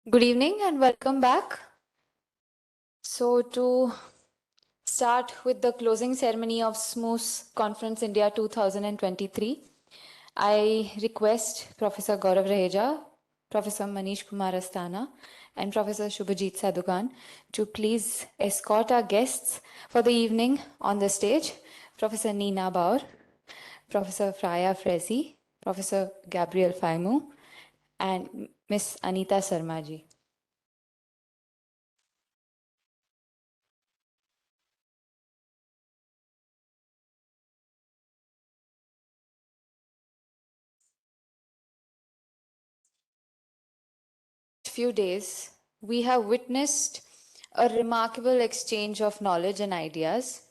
Good evening and welcome back. So to start with the closing ceremony of SMUS Conference India 2023, I request Professor Gaurav Raheja, Professor Manish Kumar Asthana, and Professor Shubhajit Sadukan to please escort our guests for the evening on the stage. Professor Nina Baur, Professor Freya Fresi, Professor Gabriel Faimu, and Miss Anita Sarmaji. Few days, we have witnessed a remarkable exchange of knowledge and ideas.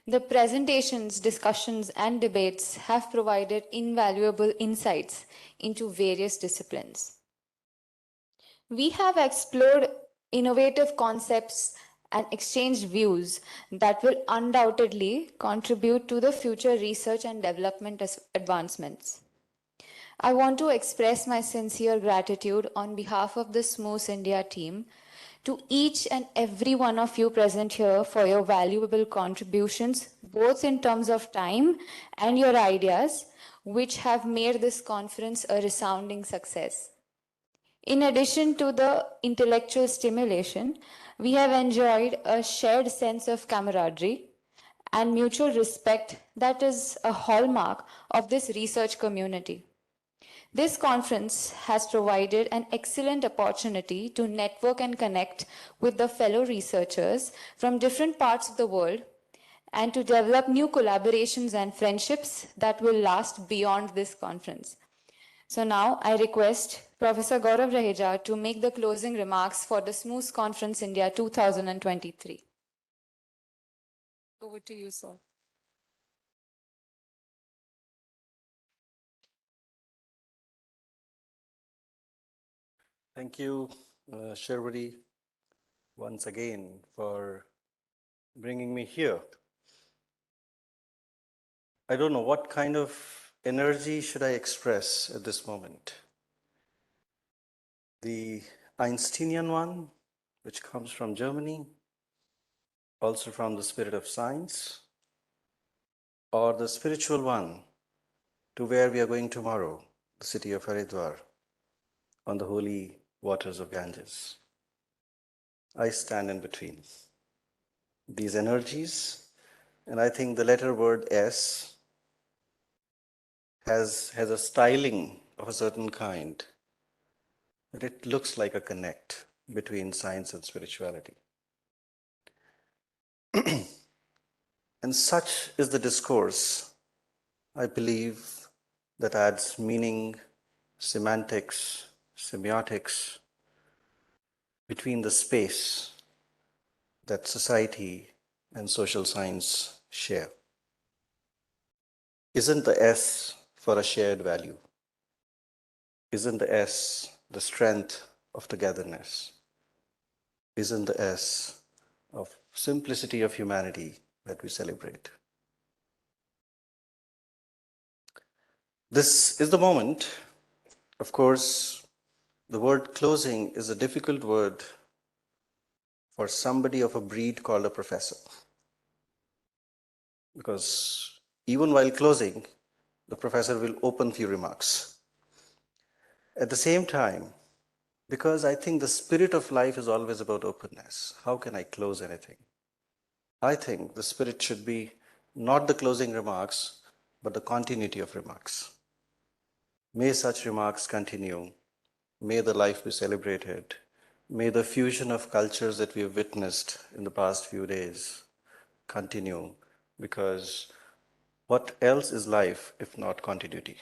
The presentations, discussions, and debates have provided invaluable insights into various disciplines. We have explored innovative concepts and exchanged views that will undoubtedly contribute to the future research and development advancements. I want to express my sincere gratitude on behalf of the SMUS India team to each and every one of you present here for your valuable contributions, both in terms of time and your ideas, which have made this conference a resounding success. In addition to the intellectual stimulation, we have enjoyed a shared sense of camaraderie and mutual respect that is a hallmark of this research community. This conference has provided an excellent opportunity to network and connect with the fellow researchers from different parts of the world and to develop new collaborations and friendships that will last beyond this conference. So now I request Professor Gaurav Raheja to make the closing remarks for the SMUS Conference India 2023. Over to you, sir. Thank you, Sherwari, once again for bringing me here. I don't know what kind of energy should I express at this moment. The Einsteinian one, which comes from Germany, also from the spirit of science, or the spiritual one to where we are going tomorrow, the city of Haridwar, on the holy waters of Ganges. I stand in between these energies, and I think the letter word S has a styling of a certain kind, that it looks like a connect between science and spirituality. And such is the discourse, I believe, that adds meaning, semantics, semiotics between the space that society and social science share. Isn't the S for a shared value? Isn't the S the strength of togetherness? Isn't the S of simplicity of humanity that we celebrate? This is the moment. Of course, the word closing is a difficult word for somebody of a breed called a professor. Because even while closing, the professor will open few remarks. At the same time, because I think the spirit of life is always about openness. How can I close anything? I think the spirit should be not the closing remarks, but the continuity of remarks. May such remarks continue. May the life be celebrated. May the fusion of cultures that we have witnessed in the past few days continue, because what else is life if not continuity?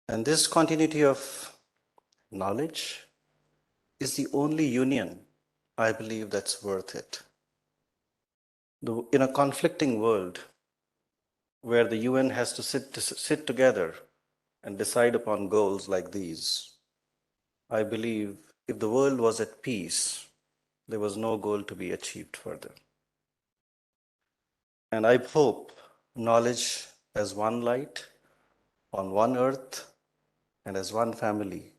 And this continuity of knowledge is the only union, I believe, that's worth it. In a conflicting world where the UN has to sit together and decide upon goals like these, I believe if the world was at peace, there was no goal to be achieved further. And I hope knowledge as one light on one earth and as one family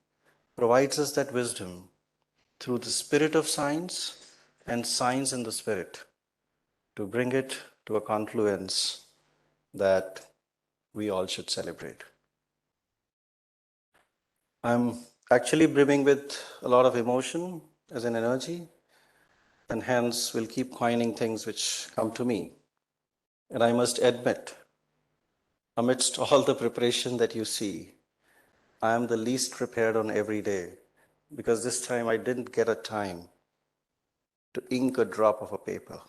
provides us that wisdom through the spirit of science and science in the spirit to bring it to a confluence that we all should celebrate. I'm actually brimming with a lot of emotion as an energy, and hence will keep coining things which come to me. And I must admit, amidst all the preparation that you see, I am the least prepared on every day because this time I didn't get a time to ink a drop of a paper.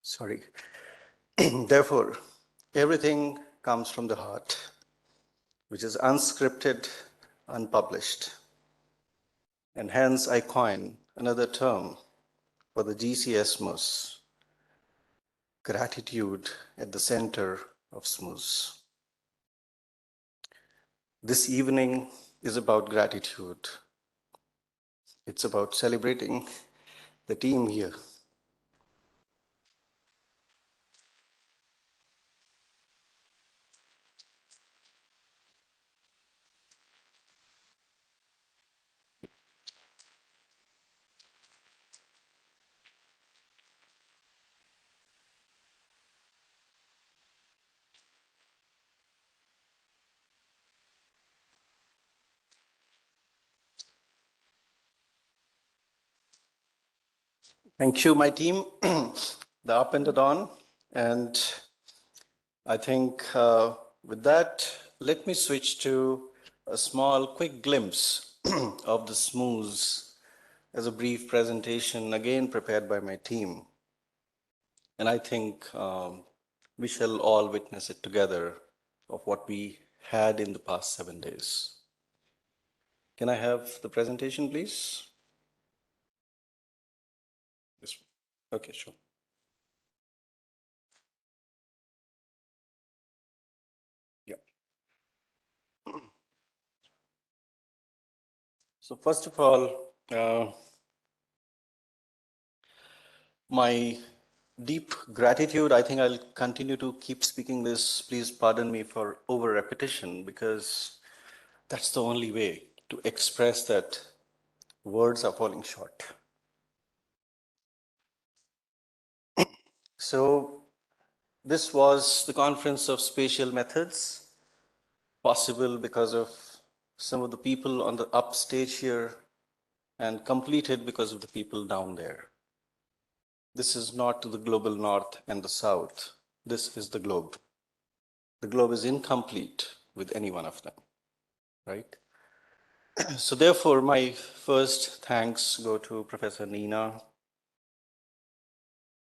Sorry. Therefore, everything comes from the heart, which is unscripted, unpublished. And hence I coin another term for the GCSMUS, gratitude at the center of SMUS. This evening is about gratitude. It's about celebrating the team here. Thank you, my team, the up and the down. And I think with that, let me switch to a small, quick glimpse of the SMUS as a brief presentation, again prepared by my team. And I think we shall all witness it together of what we had in the past 7 days. Can I have the presentation, please? Yes. Okay, sure. Yeah. So first of all, my deep gratitude. I think I'll continue to keep speaking this. Please pardon me for over repetition because that's the only way to express that words are falling short. So this was the Conference of Spatial Methods, possible because of some of the people on the upstage here and completed because of the people down there. This is not the global north and the south. This is the globe. The globe is incomplete with any one of them, right? So therefore, my first thanks go to Professor Nina.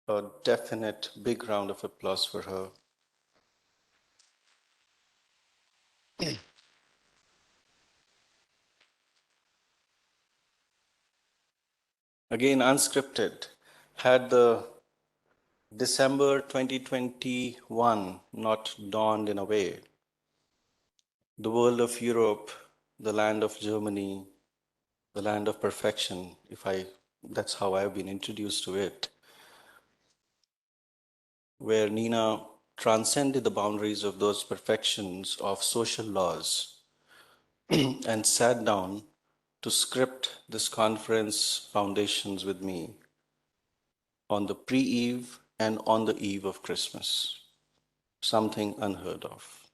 A definite big round of applause for her. Again, unscripted. Had the December 2021 not dawned in a way, the world of Europe, the land of Germany, the land of perfection, that's how I've been introduced to it, where Nina transcended the boundaries of those perfections of social laws and sat down to script this conference foundations with me on the pre-eve and on the eve of Christmas, something unheard of.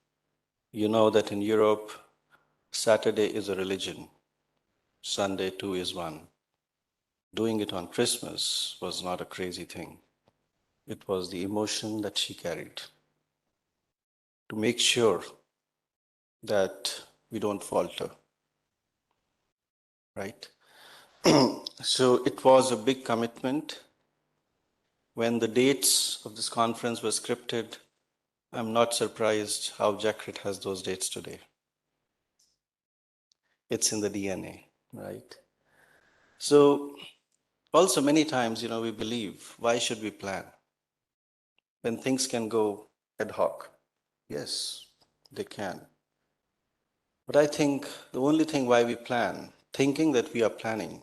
You know that in Europe, Saturday is a religion, Sunday too is one. Doing it on Christmas was not a crazy thing. It was the emotion that she carried to make sure that we don't falter, right? So it was a big commitment. When the dates of this conference were scripted, I'm not surprised how Jackrit has those dates today. It's in the DNA, right? So also many times, we believe, why should we plan when things can go ad hoc? Yes, they can. But I think the only thing why we plan, thinking that we are planning,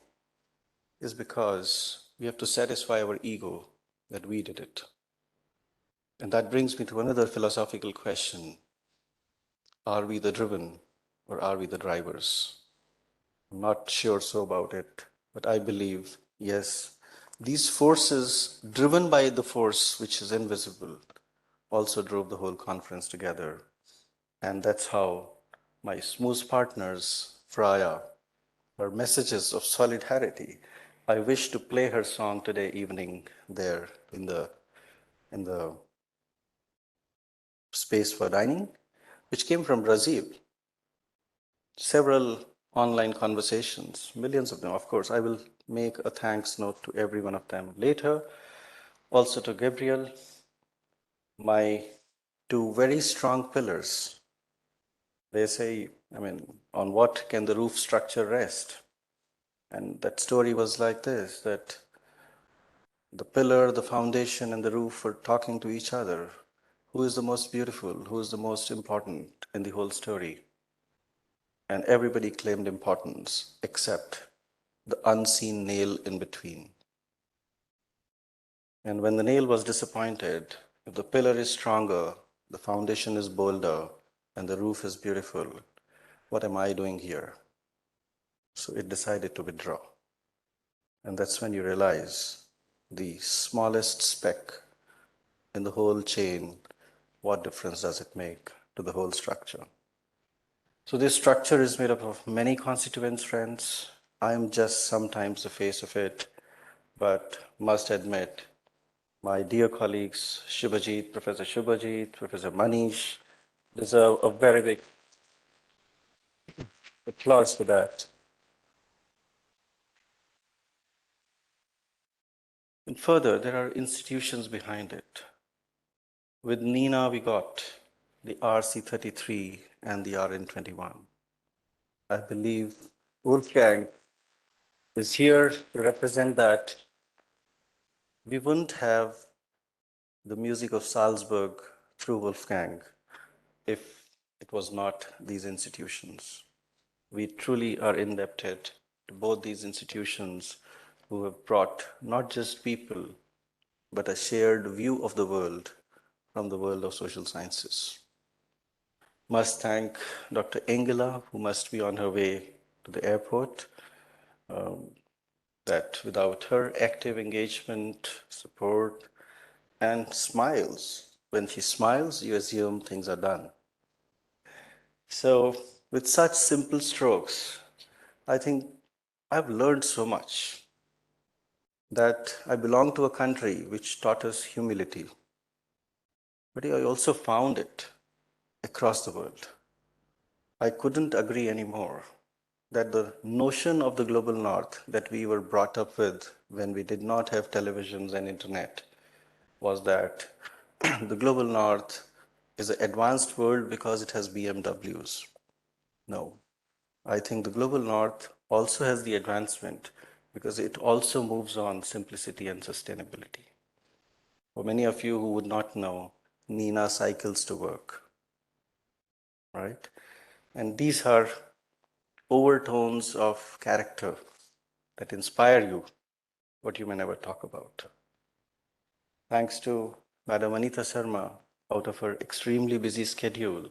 is because we have to satisfy our ego that we did it. And that brings me to another philosophical question. Are we the driven or are we the drivers? I'm not sure so about it, but I believe, yes, these forces, driven by the force which is invisible, also drove the whole conference together. And that's how my SMUS partners, Freya, her messages of solidarity. I wish to play her song today evening there in the space for dining, which came from Brazil. Several online conversations, millions of them, of course. I will make a thanks note to every one of them later. Also to Gabriel, my two very strong pillars. They say, on what can the roof structure rest? And that story was like this, that the pillar, the foundation, and the roof were talking to each other. Who is the most beautiful? Who is the most important in the whole story? And everybody claimed importance except the unseen nail in between. And when the nail was disappointed, if the pillar is stronger, the foundation is bolder, and the roof is beautiful, what am I doing here? So it decided to withdraw. And that's when you realize the smallest speck in the whole chain, what difference does it make to the whole structure? So this structure is made up of many constituents, friends. I am just sometimes the face of it, but must admit, my dear colleagues, Professor Shubhajit, Professor Manish, deserve a very big applause for that. And further, there are institutions behind it. With Nina, we got the RC33 and the RN21. I believe Wolfgang is here to represent that. We wouldn't have the music of Salzburg through Wolfgang if it was not these institutions. We truly are indebted to both these institutions who have brought not just people, but a shared view of the world from the world of social sciences. Must thank Dr. Engela, who must be on her way to the airport, that without her active engagement, support, and smiles, when she smiles, you assume things are done. So, with such simple strokes, I think I've learned so much that I belong to a country which taught us humility, but I also found it across the world. I couldn't agree anymore that the notion of the global north that we were brought up with when we did not have televisions and internet was that the global north is an advanced world because it has BMWs. No, I think the global north also has the advancement because it also moves on simplicity and sustainability. For many of you who would not know, Nina cycles to work, right? And these are overtones of character that inspire you, what you may never talk about. Thanks to Madam Anita Sharma, out of her extremely busy schedule,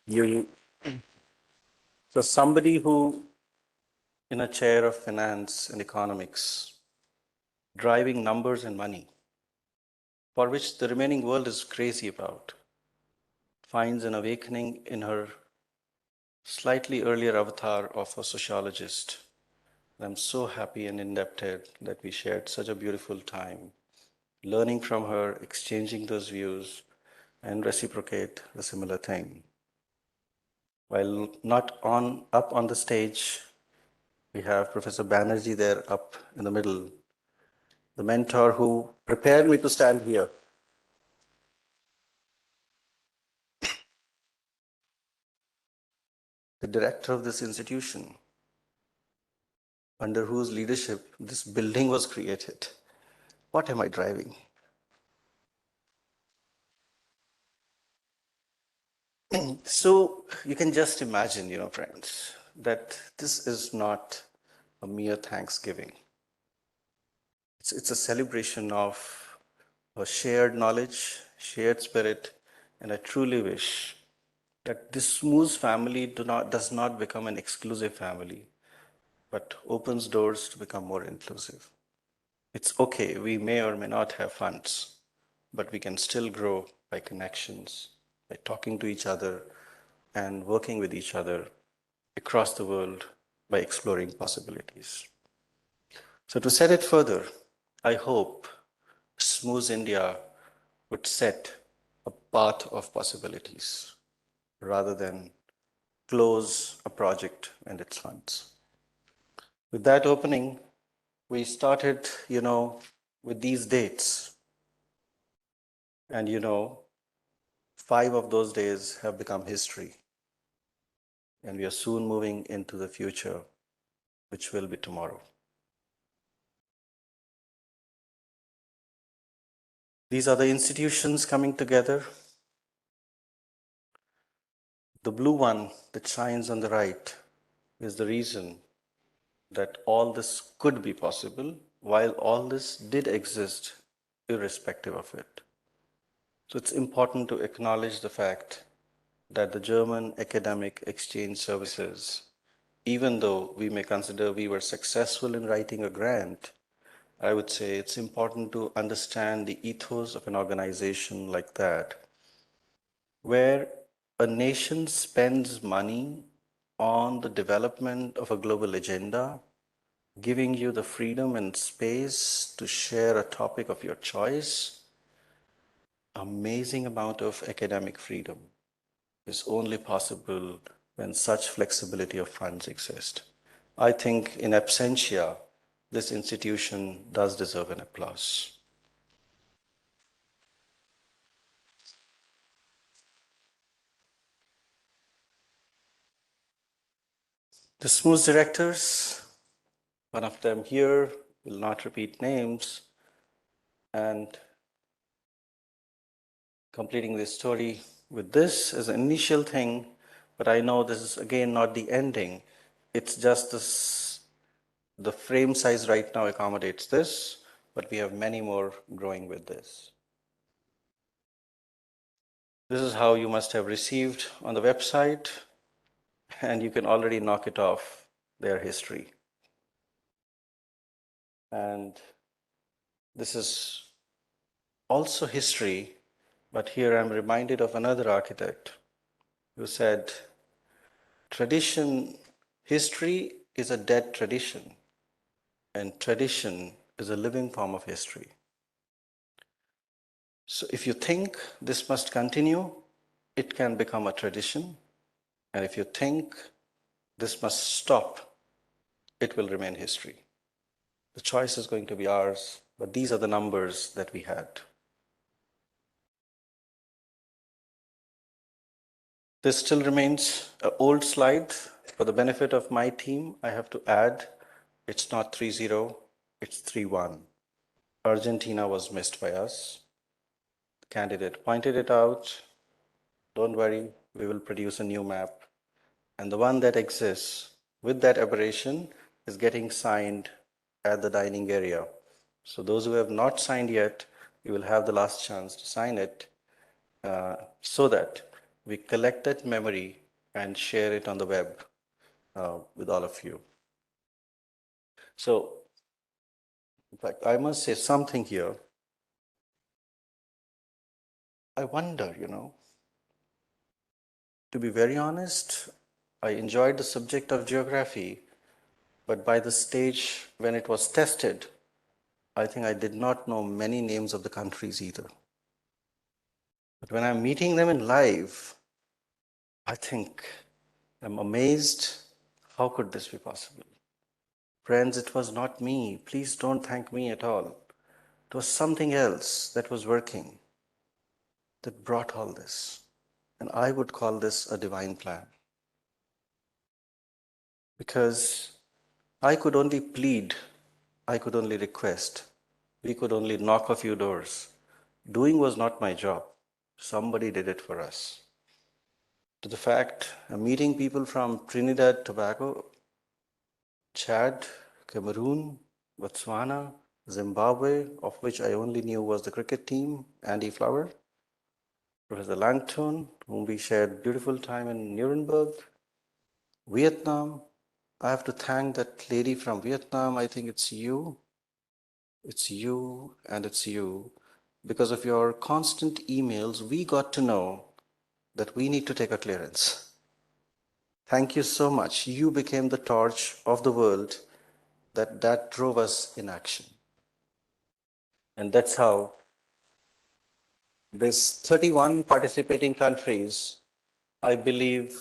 you so somebody who in a chair of finance and economics, driving numbers and money, for which the remaining world is crazy about, finds an awakening in her slightly earlier avatar of a sociologist. I'm so happy and indebted that we shared such a beautiful time, learning from her, exchanging those views, and reciprocate the similar thing. While not up on the stage, we have Professor Banerjee there up in the middle, the mentor who prepared me to stand here. the director of this institution, under whose leadership this building was created. What am I driving? So you can just imagine, friends, that this is not a mere Thanksgiving. It's a celebration of a shared knowledge, shared spirit, and I truly wish that this SMUS family does not become an exclusive family, but opens doors to become more inclusive. It's okay, we may or may not have funds, but we can still grow by connections, by talking to each other and working with each other across the world by exploring possibilities. So, to set it further, I hope SMUS India would set a path of possibilities rather than close a project and its funds. With that opening, we started, with these dates. And 5 of those days have become history. And we are soon moving into the future, which will be tomorrow. These are the institutions coming together. The blue one that shines on the right is the reason that all this could be possible, while all this did exist irrespective of it. So it's important to acknowledge the fact that the German Academic Exchange Services, even though we may consider we were successful in writing a grant, I would say it's important to understand the ethos of an organization like that, where a nation spends money on the development of a global agenda, giving you the freedom and space to share a topic of your choice. Amazing amount of academic freedom is only possible when such flexibility of funds exist. I think in absentia, this institution does deserve an applause. The SMUS directors, one of them here, will not repeat names, and completing this story with this as an initial thing, but I know this is again not the ending. It's just this, the frame size right now accommodates this, but we have many more growing with this. This is how you must have received on the website, and you can already knock it off their history. And this is also history, but here I'm reminded of another architect who said, history is a dead tradition, and tradition is a living form of history. So if you think this must continue, it can become a tradition. And if you think this must stop, it will remain history. The choice is going to be ours, but these are the numbers that we had. This still remains an old slide. For the benefit of my team, I have to add, it's not 3-0, it's 3-1. Argentina was missed by us. The candidate pointed it out. Don't worry, we will produce a new map. And the one that exists with that aberration is getting signed at the dining area. So those who have not signed yet, you will have the last chance to sign it so that we collect that memory and share it on the web with all of you. So, in fact, I must say something here. I wonder, to be very honest, I enjoyed the subject of geography, but by the stage when it was tested, I think I did not know many names of the countries either. But when I'm meeting them in live, I think I'm amazed. How could this be possible? Friends, it was not me. Please don't thank me at all. It was something else that was working that brought all this. And I would call this a divine plan. because I could only plead, I could only request, we could only knock a few doors. Doing was not my job. Somebody did it for us. To the fact, I'm meeting people from Trinidad, Tobago, Chad, Cameroon, Botswana, Zimbabwe, of which I only knew was the cricket team, Andy Flower, Professor Langton, whom we shared beautiful time in Nuremberg, Vietnam. I have to thank that lady from Vietnam. I think it's you. It's you and it's you. Because of your constant emails, we got to know that we need to take a clearance. Thank you so much. You became the torch of the world that drove us in action. And that's how this 31 participating countries, I believe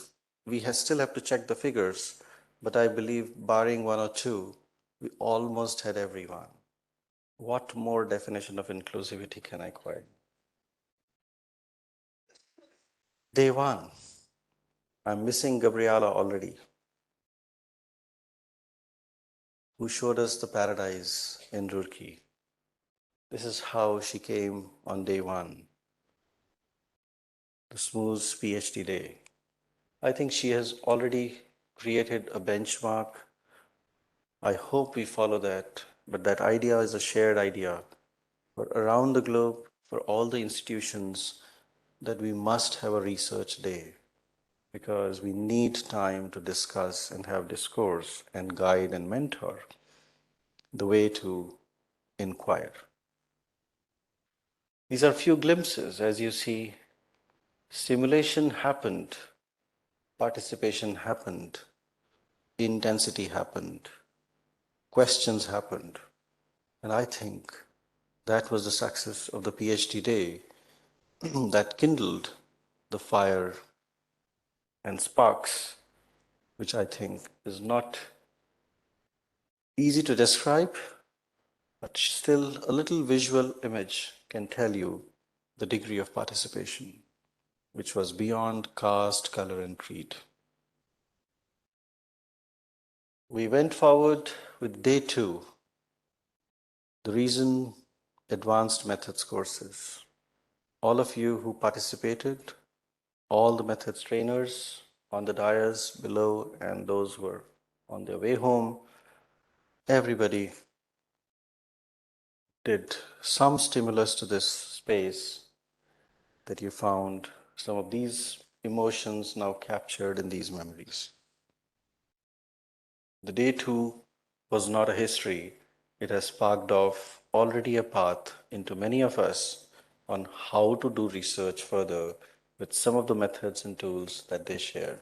still have to check the figures, but I believe barring one or two, we almost had everyone. What more definition of inclusivity can I quote? Day one, I'm missing Gabriela already, who showed us the paradise in Roorkee. This is how she came on day one, the SMUS PhD day. I think she has already created a benchmark. I hope we follow that, but that idea is a shared idea for around the globe, for all the institutions, that we must have a research day because we need time to discuss and have discourse and guide and mentor the way to inquire. These are few glimpses. As you see, stimulation happened, participation happened, intensity happened, questions happened. And I think that was the success of the PhD day that kindled the fire and sparks, which I think is not easy to describe, but still a little visual image can tell you the degree of participation, which was beyond caste, color, and creed. We went forward with day two, the reason advanced methods courses. All of you who participated, all the methods trainers on the dais below and those who were on their way home, everybody did some stimulus to this space that you found some of these emotions now captured in these memories. The day two was not a history. It has sparked off already a path into many of us on how to do research further with some of the methods and tools that they shared.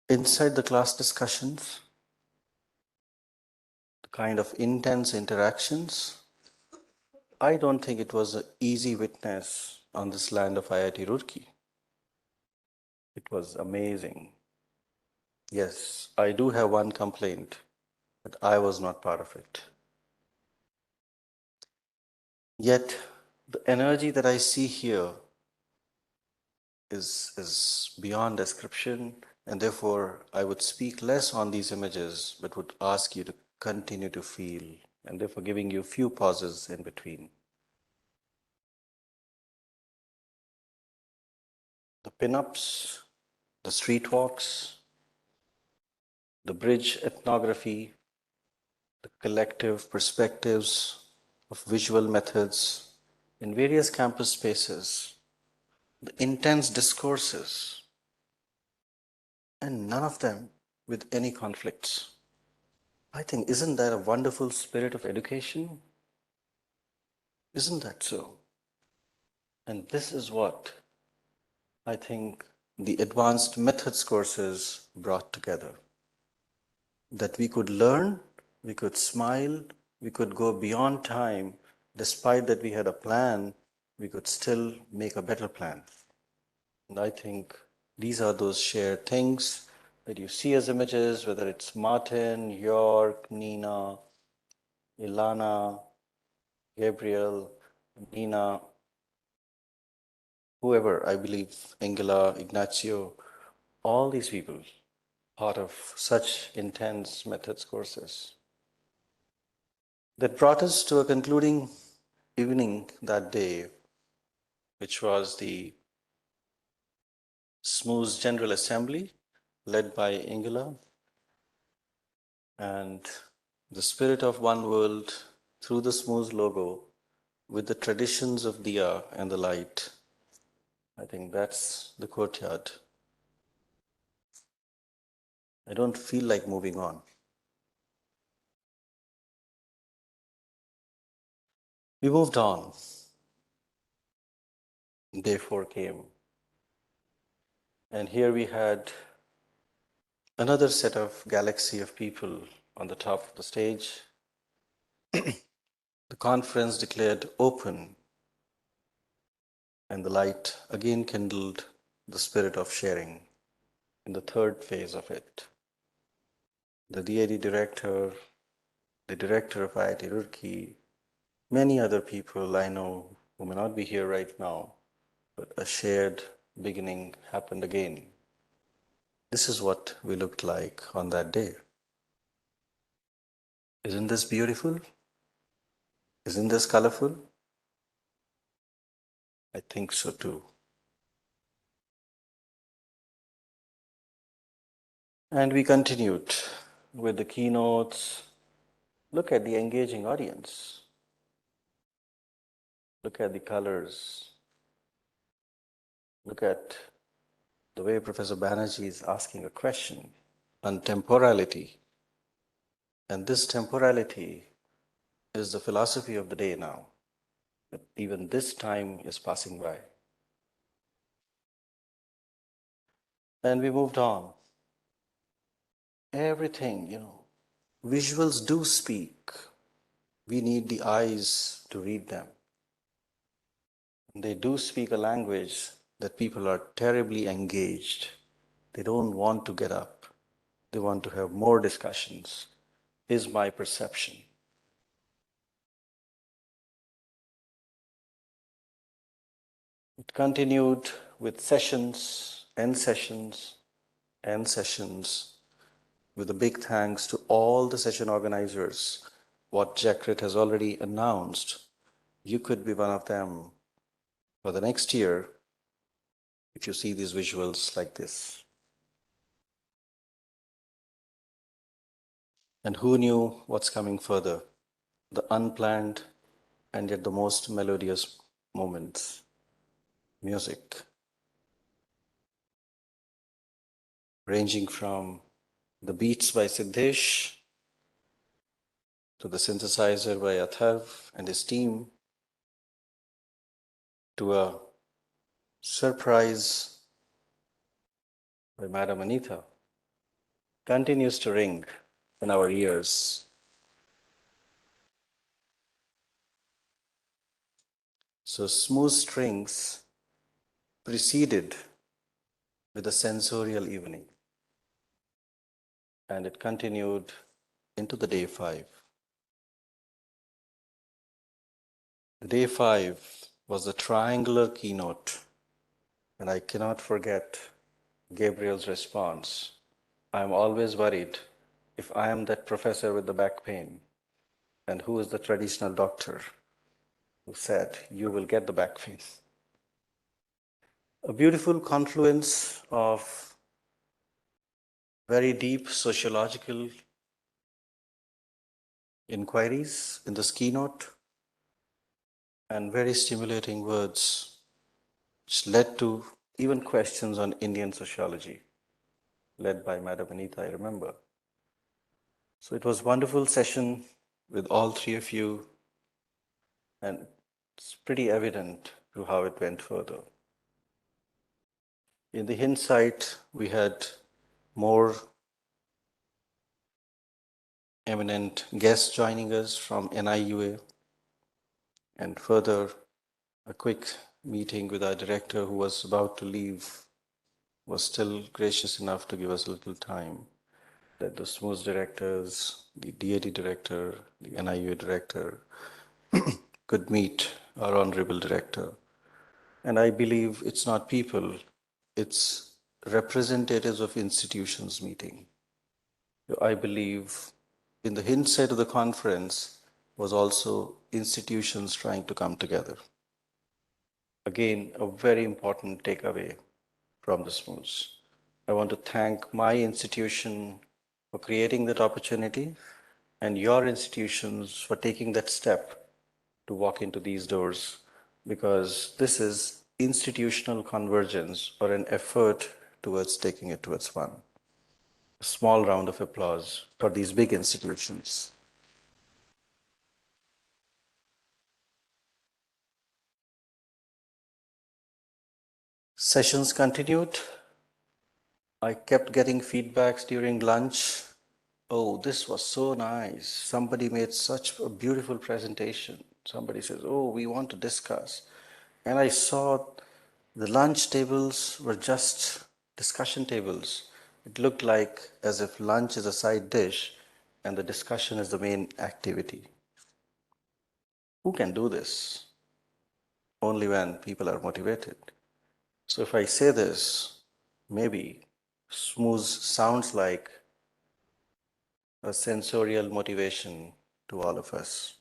Inside the class discussions, the kind of intense interactions, I don't think it was an easy witness on this land of IIT Roorkee. It was amazing. Yes, I do have one complaint, but I was not part of it. Yet, the energy that I see here is beyond description, and therefore I would speak less on these images, but would ask you to continue to feel, and therefore giving you few pauses in between. The pin-ups, the street walks, the bridge ethnography, the collective perspectives of visual methods in various campus spaces, the intense discourses, and none of them with any conflicts. I think, isn't that a wonderful spirit of education? Isn't that so? And this is what I think the advanced methods courses brought together. That we could learn, we could smile, we could go beyond time. Despite that we had a plan, we could still make a better plan. And I think these are those shared things that you see as images, whether it's Martin, York, Nina, Ilana, Gabriel, Nina, whoever, I believe, Angela, Ignacio, all these people, part of such intense methods courses. That brought us to a concluding evening that day, which was the SMUS General Assembly led by Ingela, and the spirit of one world through the SMUS logo with the traditions of Diya and the light. I think that's the courtyard. I don't feel like moving on. We moved on. Day 4 came. And here we had another set of galaxy of people on the top of the stage. The conference declared open, and the light again kindled the spirit of sharing in the third phase of it. The DAD director, the director of IIT Roorkee, many other people I know who may not be here right now, but a shared beginning happened again. This is what we looked like on that day. Isn't this beautiful? Isn't this colorful? I think so too. And we continued with the keynotes. Look at the engaging audience. Look at the colors. Look at the way Professor Banerjee is asking a question on temporality. And this temporality is the philosophy of the day now. That even this time is passing by. And we moved on. Everything, visuals do speak. We need the eyes to read them. They do speak a language that people are terribly engaged. They don't want to get up. They want to have more discussions, is my perception. It continued with sessions and sessions and sessions, with a big thanks to all the session organizers. What Jackrit has already announced, you could be one of them for the next year if you see these visuals like this. And who knew what's coming further? The unplanned and yet the most melodious moments. Music. Ranging from the beats by Siddesh to the synthesizer by Atharv and his team, to a surprise by Madam Anita, continues to ring in our ears. So smooth strings preceded with a sensorial evening, and it continued into the day 5. The day 5 was the triangular keynote, and I cannot forget Gabriel's response. I'm always worried if I am that professor with the back pain, and who is the traditional doctor who said, you will get the back pain. A beautiful confluence of very deep sociological inquiries in this keynote and very stimulating words, which led to even questions on Indian sociology, led by Madam Anita, I remember. So it was a wonderful session with all three of you, and it's pretty evident to how it went further. In the hindsight, we had more eminent guests joining us from NIUA, and further a quick meeting with our director who was about to leave was still gracious enough to give us a little time, that the SMUS directors, the DAD director, the NIUA director could meet our honorable director. And I believe it's not people, it's representatives of institutions meeting. I believe in the hindsight of the conference was also institutions trying to come together. Again, a very important takeaway from the SMUS. I want to thank my institution for creating that opportunity and your institutions for taking that step to walk into these doors, because this is institutional convergence or an effort towards taking it towards one. A small round of applause for these big institutions. Sessions continued. I kept getting feedbacks during lunch. Oh, this was so nice. Somebody made such a beautiful presentation. Somebody says, oh, we want to discuss. And I saw the lunch tables were just discussion tables. It looked like as if lunch is a side dish and the discussion is the main activity. Who can do this? Only when people are motivated. So if I say this, maybe SMUS sounds like a sensorial motivation to all of us.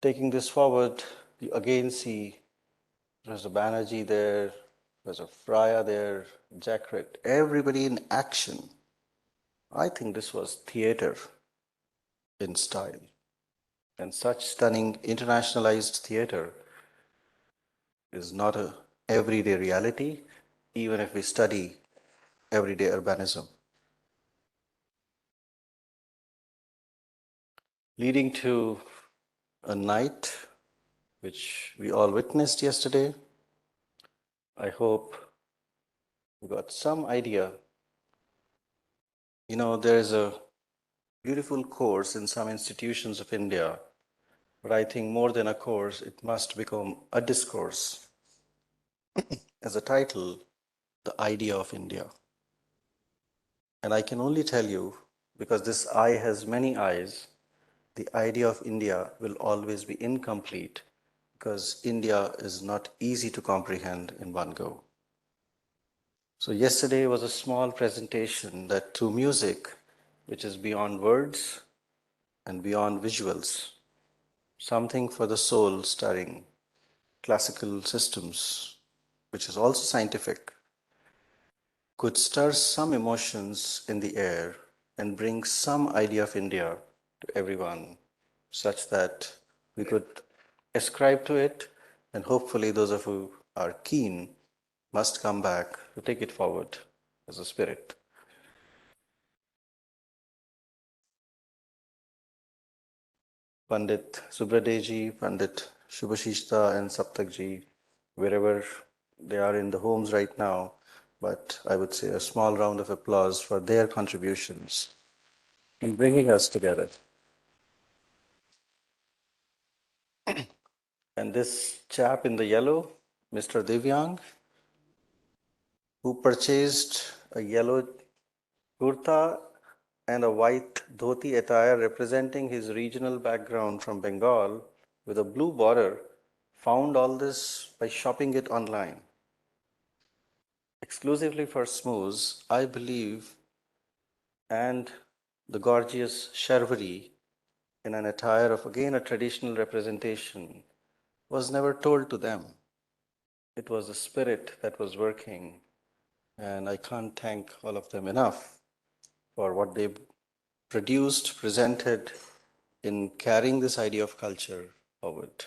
Taking this forward, you again see Professor Banerjee there, Professor Fraya there, Jackret, everybody in action. I think this was theater in style. And such stunning internationalized theater is not a everyday reality, even if we study everyday urbanism. Leading to a night which we all witnessed yesterday. I hope you got some idea. You know, there is a beautiful course in some institutions of India, but I think more than a course, it must become a discourse. As a title, The Idea of India. And I can only tell you, because this eye has many eyes, the idea of India will always be incomplete because India is not easy to comprehend in one go. So yesterday was a small presentation that through music, which is beyond words and beyond visuals, something for the soul starring classical systems, which is also scientific, could stir some emotions in the air and bring some idea of India to everyone, such that we could ascribe to it, and hopefully those of you who are keen must come back to take it forward as a spirit. Pandit Subradeji, Pandit Shubhashishta and Saptakji, wherever they are in the homes right now, but I would say a small round of applause for their contributions in bringing us together. And this chap in the yellow, Mr. Divyang, who purchased a yellow kurta and a white dhoti attire representing his regional background from Bengal with a blue border, found all this by shopping it online. Exclusively for SMUS, I believe, and the gorgeous Sharvari in an attire of again a traditional representation was never told to them. It was the spirit that was working, and I can't thank all of them enough for what they produced, presented in carrying this idea of culture forward.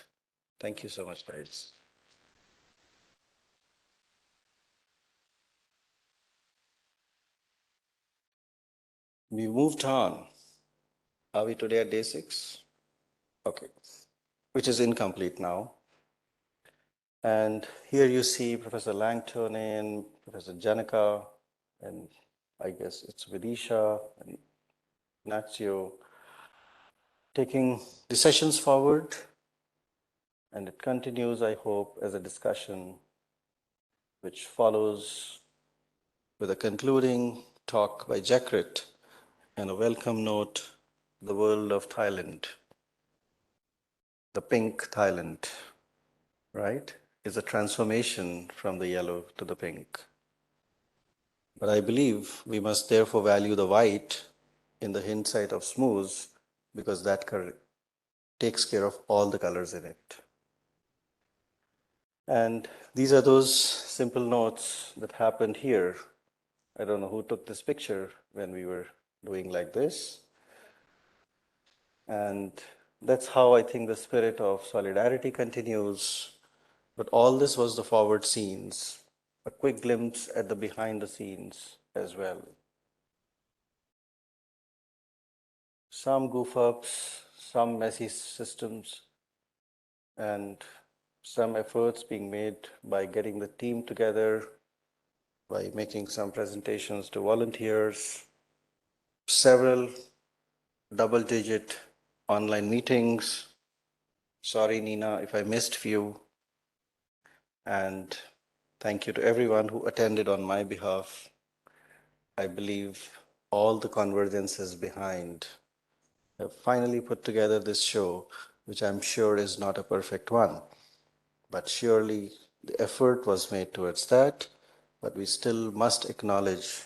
Thank you so much, guys. We moved on. Are we today at day 6? Okay, which is incomplete now. And here you see Professor Langtonen, Professor Janaka, and I guess it's Vidisha and Ignacio taking the sessions forward. And it continues, I hope, as a discussion which follows with a concluding talk by Jackret and a welcome note, the world of Thailand, the pink Thailand, right? is a transformation from the yellow to the pink. But I believe we must therefore value the white in the hindsight of SMUS because that takes care of all the colors in it. And these are those simple notes that happened here. I don't know who took this picture when we were doing like this. And that's how I think the spirit of solidarity continues. But all this was the forward scenes, a quick glimpse at the behind the scenes as well. Some goof ups, some messy systems, and some efforts being made by getting the team together, by making some presentations to volunteers, several double-digit online meetings. Sorry, Nina, if I missed few. And thank you to everyone who attended on my behalf. I believe all the convergences behind have finally put together this show, which I'm sure is not a perfect one. But surely the effort was made towards that, but we still must acknowledge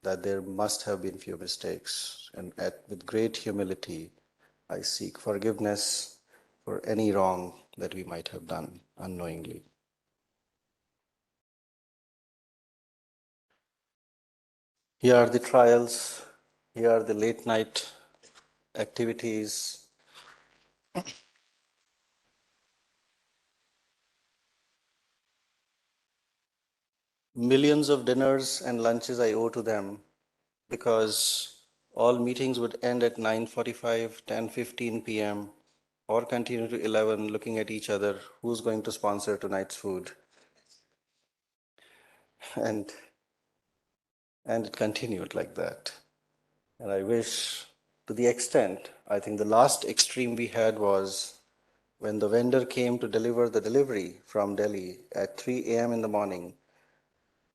that there must have been few mistakes. And with great humility, I seek forgiveness for any wrong that we might have done unknowingly. Here are the trials, here are the late night activities. Millions of dinners and lunches I owe to them because all meetings would end at 9:45, 10:15 p.m. or continue to 11 looking at each other, who's going to sponsor tonight's food? And it continued like that. And I wish, to the extent, I think the last extreme we had was when the vendor came to deliver the delivery from Delhi at 3 a.m. in the morning.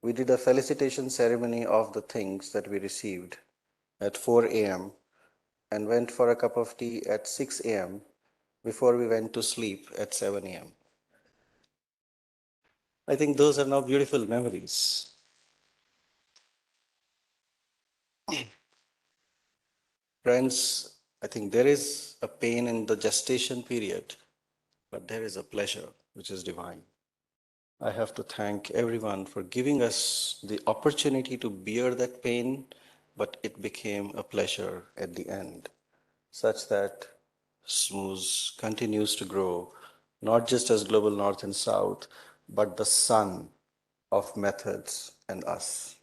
We did a felicitation ceremony of the things that we received at 4 a.m. and went for a cup of tea at 6 a.m. before we went to sleep at 7 a.m. I think those are now beautiful memories. Friends, I think there is a pain in the gestation period, but there is a pleasure which is divine. I have to thank everyone for giving us the opportunity to bear that pain, but it became a pleasure at the end, such that SMUS continues to grow, not just as Global North and South, but the sun of methods and us.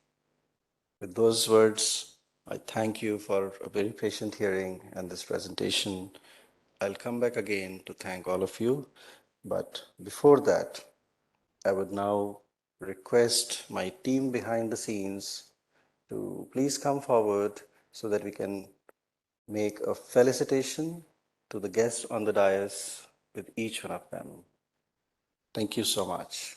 With those words, I thank you for a very patient hearing and this presentation. I'll come back again to thank all of you. But before that, I would now request my team behind the scenes to please come forward so that we can make a felicitation to the guests on the dais with each one of them. Thank you so much.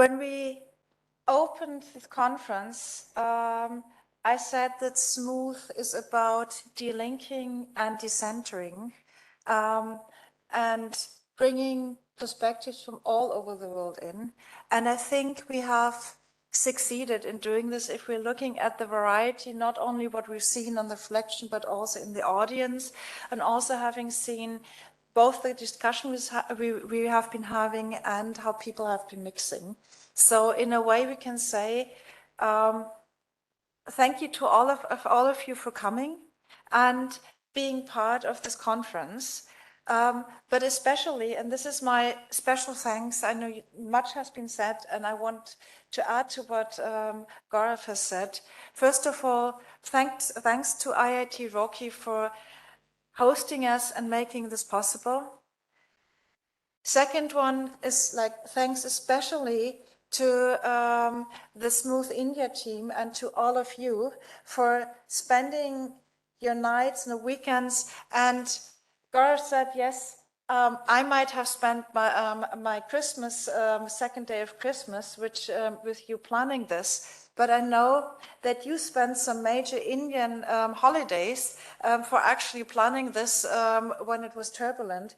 when we opened this conference, I said that SMUS is about delinking and decentering, and bringing perspectives from all over the world in. And I think we have succeeded in doing this if we're looking at the variety, not only what we've seen on the reflection, but also in the audience, and also having seen both the discussion we have been having and how people have been mixing. So in a way we can say, thank you to all of you for coming and being part of this conference. But especially, and this is my special thanks, I know much has been said, and I want to add to what Gaurav has said. First of all, thanks to IIT Roorkee for hosting us and making this possible. Second one is thanks especially to the SMUS India team and to all of you for spending your nights and the weekends. And Gaurav said, yes, I might have spent my Christmas, second day of Christmas, with you planning this. But I know that you spent some major Indian holidays for actually planning this when it was turbulent.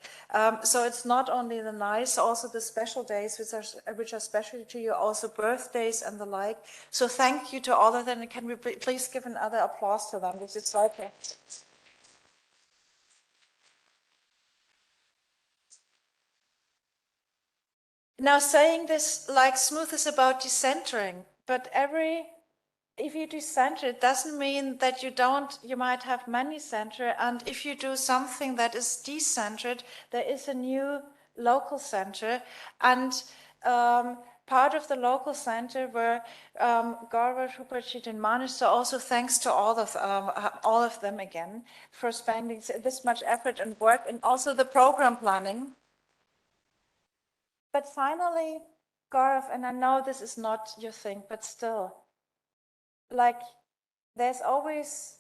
So it's not only the nice, also the special days which are special to you, also birthdays and the like. So thank you to all of them. And can we please give another applause to them? Because it's like now saying this, like SMUS is about decentering, but if you decenter, it doesn't mean that you might have many center, and if you do something that is decentered, there is a new local center, and part of the local center were Gaurav, Rupert, and Manish, so also thanks to all of them again for spending this much effort and work, and also the program planning. But finally, Gaurav, and I know this is not your thing, but still, like, there's always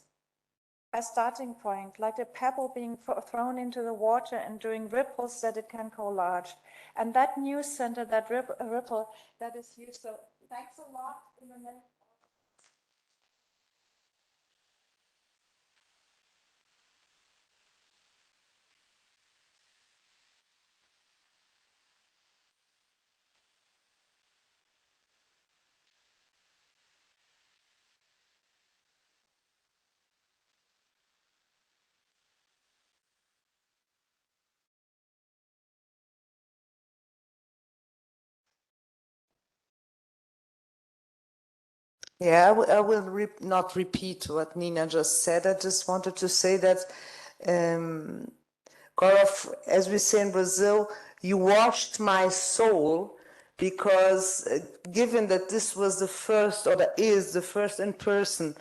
a starting point, like a pebble being thrown into the water and doing ripples that it can go large. And that news center, that ripple, that is used. So thanks a lot. Yeah, I will not repeat what Nina just said. I just wanted to say that, Gaurav, as we say in Brazil, you washed my soul, because given that this was the first, or that is the first in-person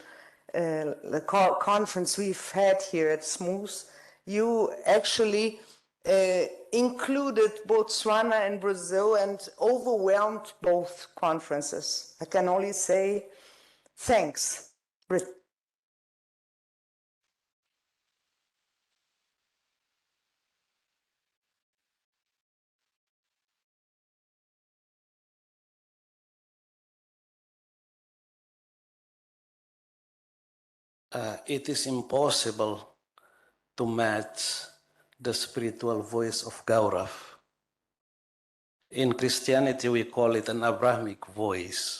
conference we've had here at SMUS, you actually included Botswana and Brazil and overwhelmed both conferences. I can only say thanks. It is impossible to match the spiritual voice of Gaurav. In Christianity, we call it an Abrahamic voice.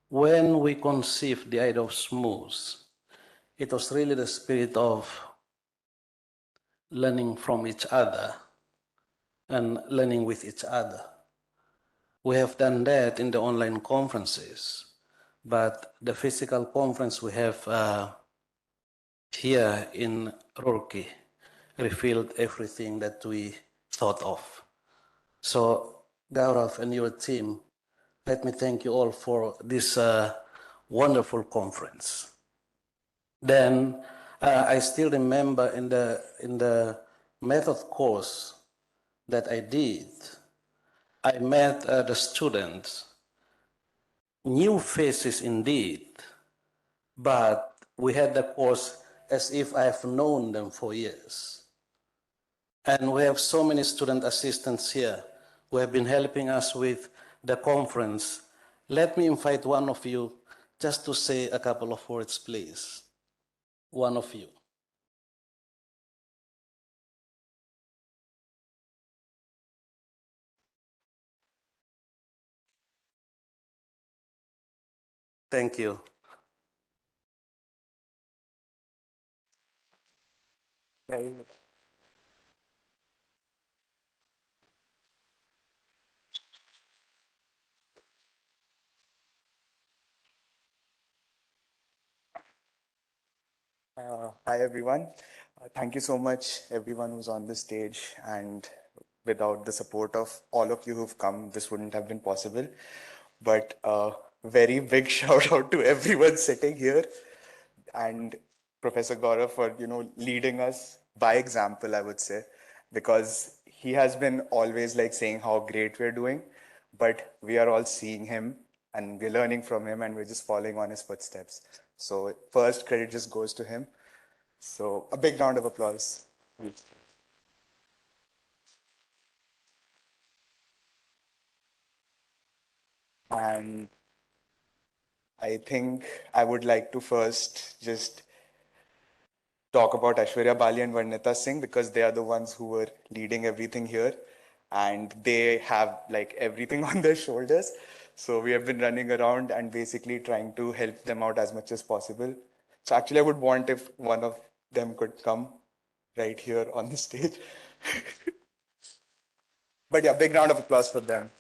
When we conceived the idea of SMUS, it was really the spirit of learning from each other and learning with each other. We have done that in the online conferences, but the physical conference we have here in Roorkee revealed everything that we thought of. So, Gaurav and your team, let me thank you all for this wonderful conference. Then I still remember in the method course that I did, I met the students, new faces indeed, but we had the course as if I have known them for years. And we have so many student assistants here who have been helping us with the conference. Let me invite one of you just to say a couple of words, please. One of you. Thank you. Hi everyone. Thank you so much, everyone who's on the stage. And without the support of all of you who've come, this wouldn't have been possible. But very big shout out to everyone sitting here and Professor Gaurav for leading us by example, I would say, because he has been always like saying how great we're doing, but we are all seeing him and we're learning from him and we're just following on his footsteps. So first credit just goes to him. So a big round of applause. And I think I would like to first just talk about Aishwarya Bali and Varnita Singh because they are the ones who were leading everything here and they have like everything on their shoulders. So we have been running around and basically trying to help them out as much as possible. So actually I would want if one of them could come right here on the stage. But yeah, big round of applause for them.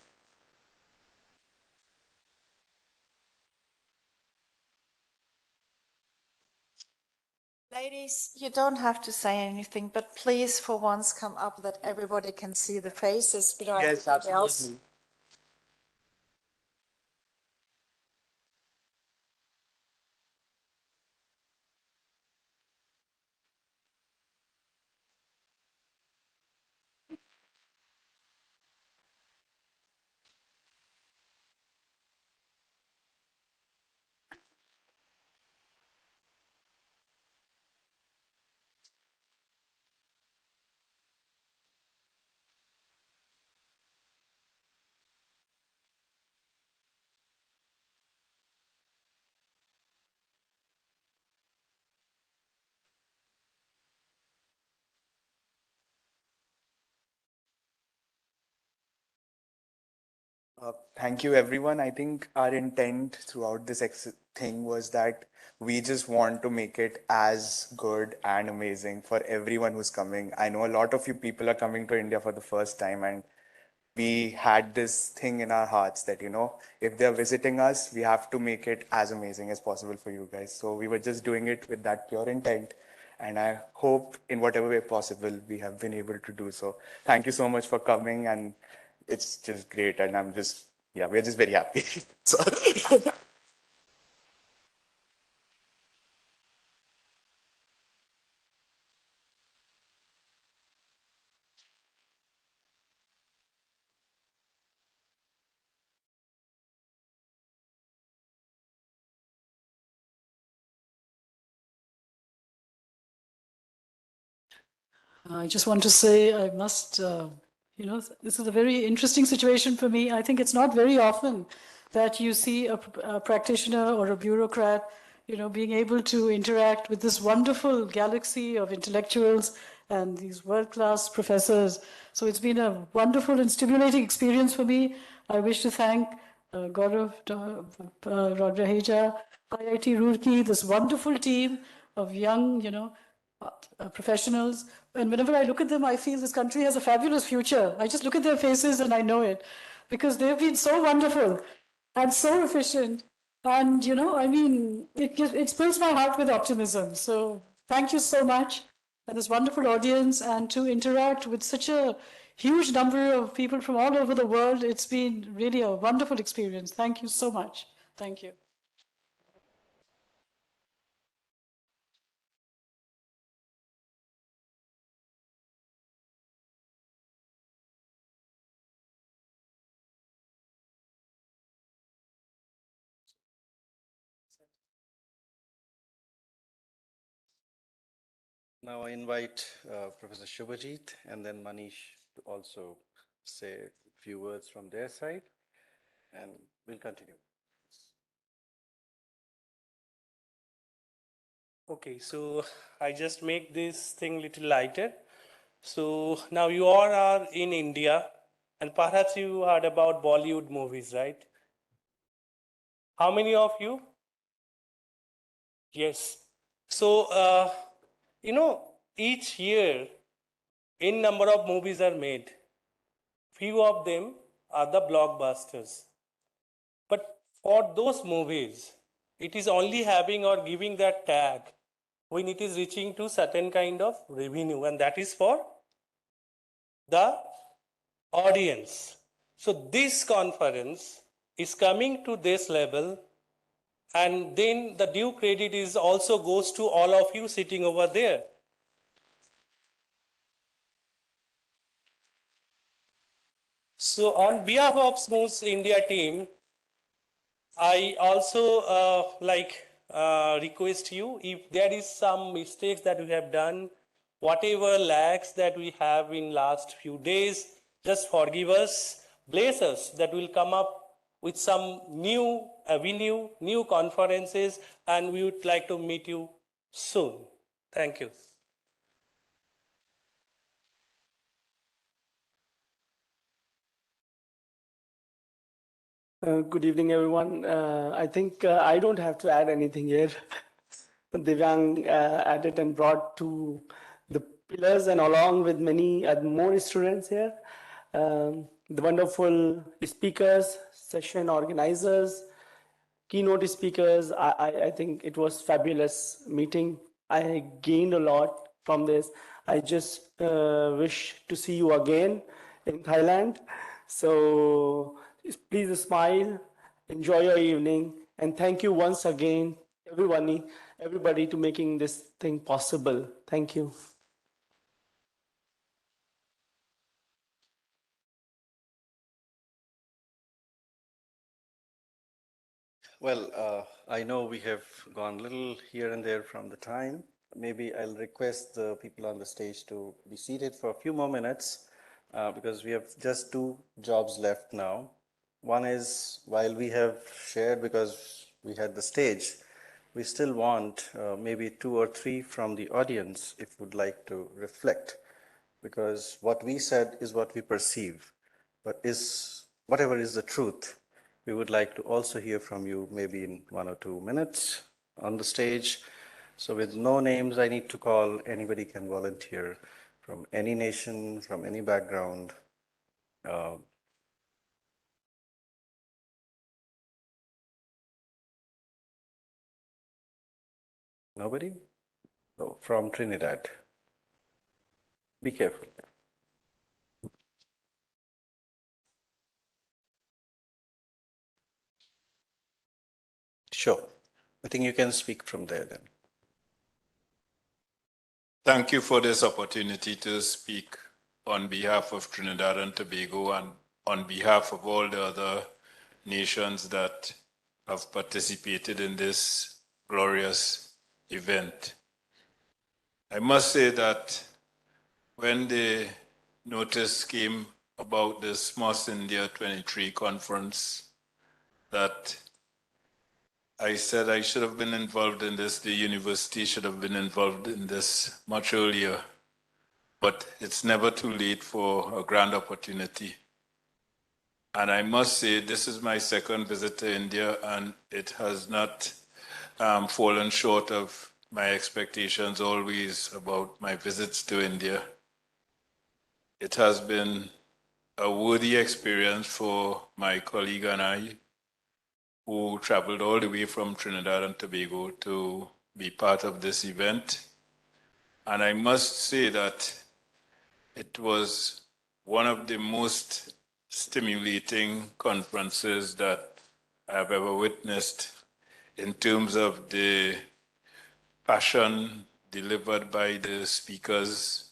Ladies, you don't have to say anything, but please for once come up that everybody can see the faces. Yes, absolutely. Thank you, everyone. I think our intent throughout this thing was that we just want to make it as good and amazing for everyone who's coming. I know a lot of you people are coming to India for the first time, and we had this thing in our hearts that, if they're visiting us, we have to make it as amazing as possible for you guys. So we were just doing it with that pure intent. And I hope in whatever way possible, we have been able to do so. Thank you so much for coming. And it's just great. And yeah, we're just very happy. So, I just want to say I must, this is a very interesting situation for me. I think it's not very often that you see a practitioner or a bureaucrat, being able to interact with this wonderful galaxy of intellectuals and these world-class professors. So it's been a wonderful and stimulating experience for me. I wish to thank Gaurav Rajaheja, IIT Roorkee, this wonderful team of young, professionals. And whenever I look at them, I feel this country has a fabulous future. I just look at their faces and I know it because they've been so wonderful and so efficient. And, it fills my heart with optimism. So thank you so much for this wonderful audience and to interact with such a huge number of people from all over the world. It's been really a wonderful experience. Thank you so much. Thank you. Now I invite Professor Shubhajit and then Manish to also say few words from their side, and we'll continue. Okay, so I just make this thing little lighter. So now you all are in India, and perhaps you heard about Bollywood movies, right? How many of you? Yes. So, each year, in number of movies are made. Few of them are the blockbusters. But for those movies, it is only having or giving that tag when it is reaching to certain kind of revenue, and that is for the audience. So this conference is coming to this level, and then the due credit is also goes to all of you sitting over there. So on behalf of SMUS India team, I also request you, if there is some mistakes that we have done, whatever lacks that we have in last few days, just forgive us, bless us, that we'll come up with some new avenue, new conferences, and we would like to meet you soon. Thank you. Good evening, everyone. I think I don't have to add anything here. Divyang added and brought to the pillars, and along with many more students here, the wonderful speakers, session organizers, keynote speakers. I think it was fabulous meeting. I gained a lot from this. I just wish to see you again in Thailand. So please smile, enjoy your evening, and thank you once again, everybody to making this thing possible. Thank you. Well, I know we have gone a little here and there from the time. Maybe I'll request the people on the stage to be seated for a few more minutes because we have just two jobs left now. One is, while we have shared because we had the stage, we still want maybe 2 or 3 from the audience if would like to reflect, because what we said is what we perceive, but is whatever is the truth. We would like to also hear from you maybe in 1 or 2 minutes on the stage. So with no names I need to call, anybody can volunteer from any nation, from any background. Nobody? No, from Trinidad. Be careful. Sure. I think you can speak from there then. Thank you for this opportunity to speak on behalf of Trinidad and Tobago and on behalf of all the other nations that have participated in this glorious event. I must say that when the notice came about the SMUS India 23 conference, that I said I should have been involved in this, the university should have been involved in this much earlier, but it's never too late for a grand opportunity. And I must say, this is my second visit to India, and it has not fallen short of my expectations always about my visits to India. It has been a worthy experience for my colleague and I, who traveled all the way from Trinidad and Tobago to be part of this event. And I must say that it was one of the most stimulating conferences that I've ever witnessed in terms of the passion delivered by the speakers.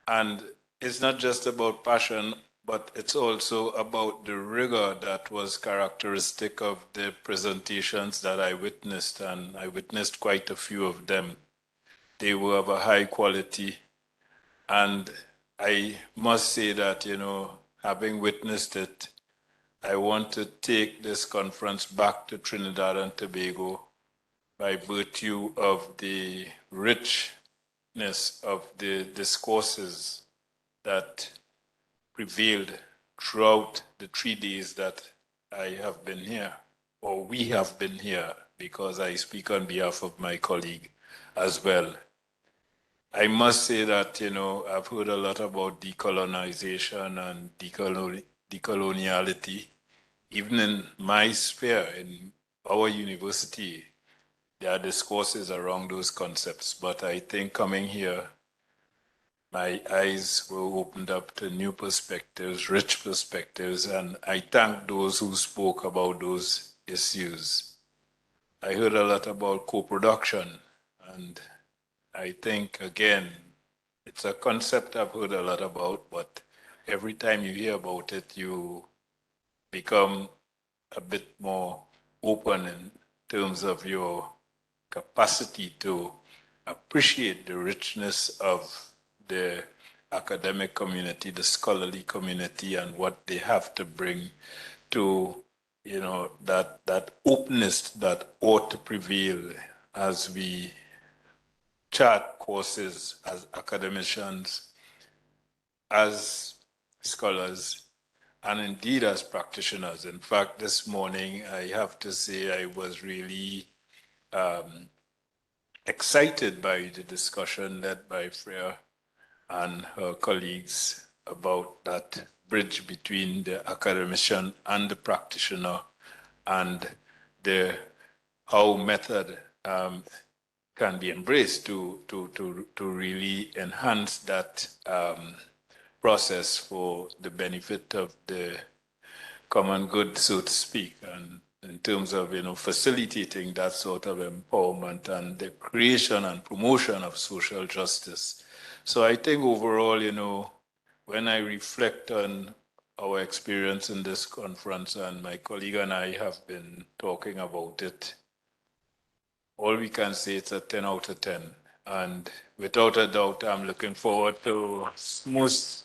And it's not just about passion, but it's also about the rigor that was characteristic of the presentations that I witnessed, and I witnessed quite a few of them. They were of a high quality, and I must say that, having witnessed it, I want to take this conference back to Trinidad and Tobago by virtue of the richness of the discourses that prevailed throughout the 3 days that I have been here, or we have been here, because I speak on behalf of my colleague as well. I must say that, I've heard a lot about decolonization and decoloniality. Even in my sphere, in our university, there are discourses around those concepts. But I think coming here, my eyes were opened up to new perspectives, rich perspectives, and I thank those who spoke about those issues. I heard a lot about co-production, and I think, again, it's a concept I've heard a lot about, but every time you hear about it, you become a bit more open in terms of your capacity to appreciate the richness of the academic community, the scholarly community, and what they have to bring to, that openness that ought to prevail as we chart courses as academicians, as scholars, and indeed as practitioners. In fact, this morning, I have to say I was really excited by the discussion led by Freya and her colleagues about that bridge between the academician and the practitioner, and how method can be embraced to really enhance that process for the benefit of the common good, so to speak, and in terms of facilitating that sort of empowerment and the creation and promotion of social justice. So I think overall, when I reflect on our experience in this conference, and my colleague and I have been talking about it, all we can say it's a 10 out of 10. And without a doubt, I'm looking forward to SMUS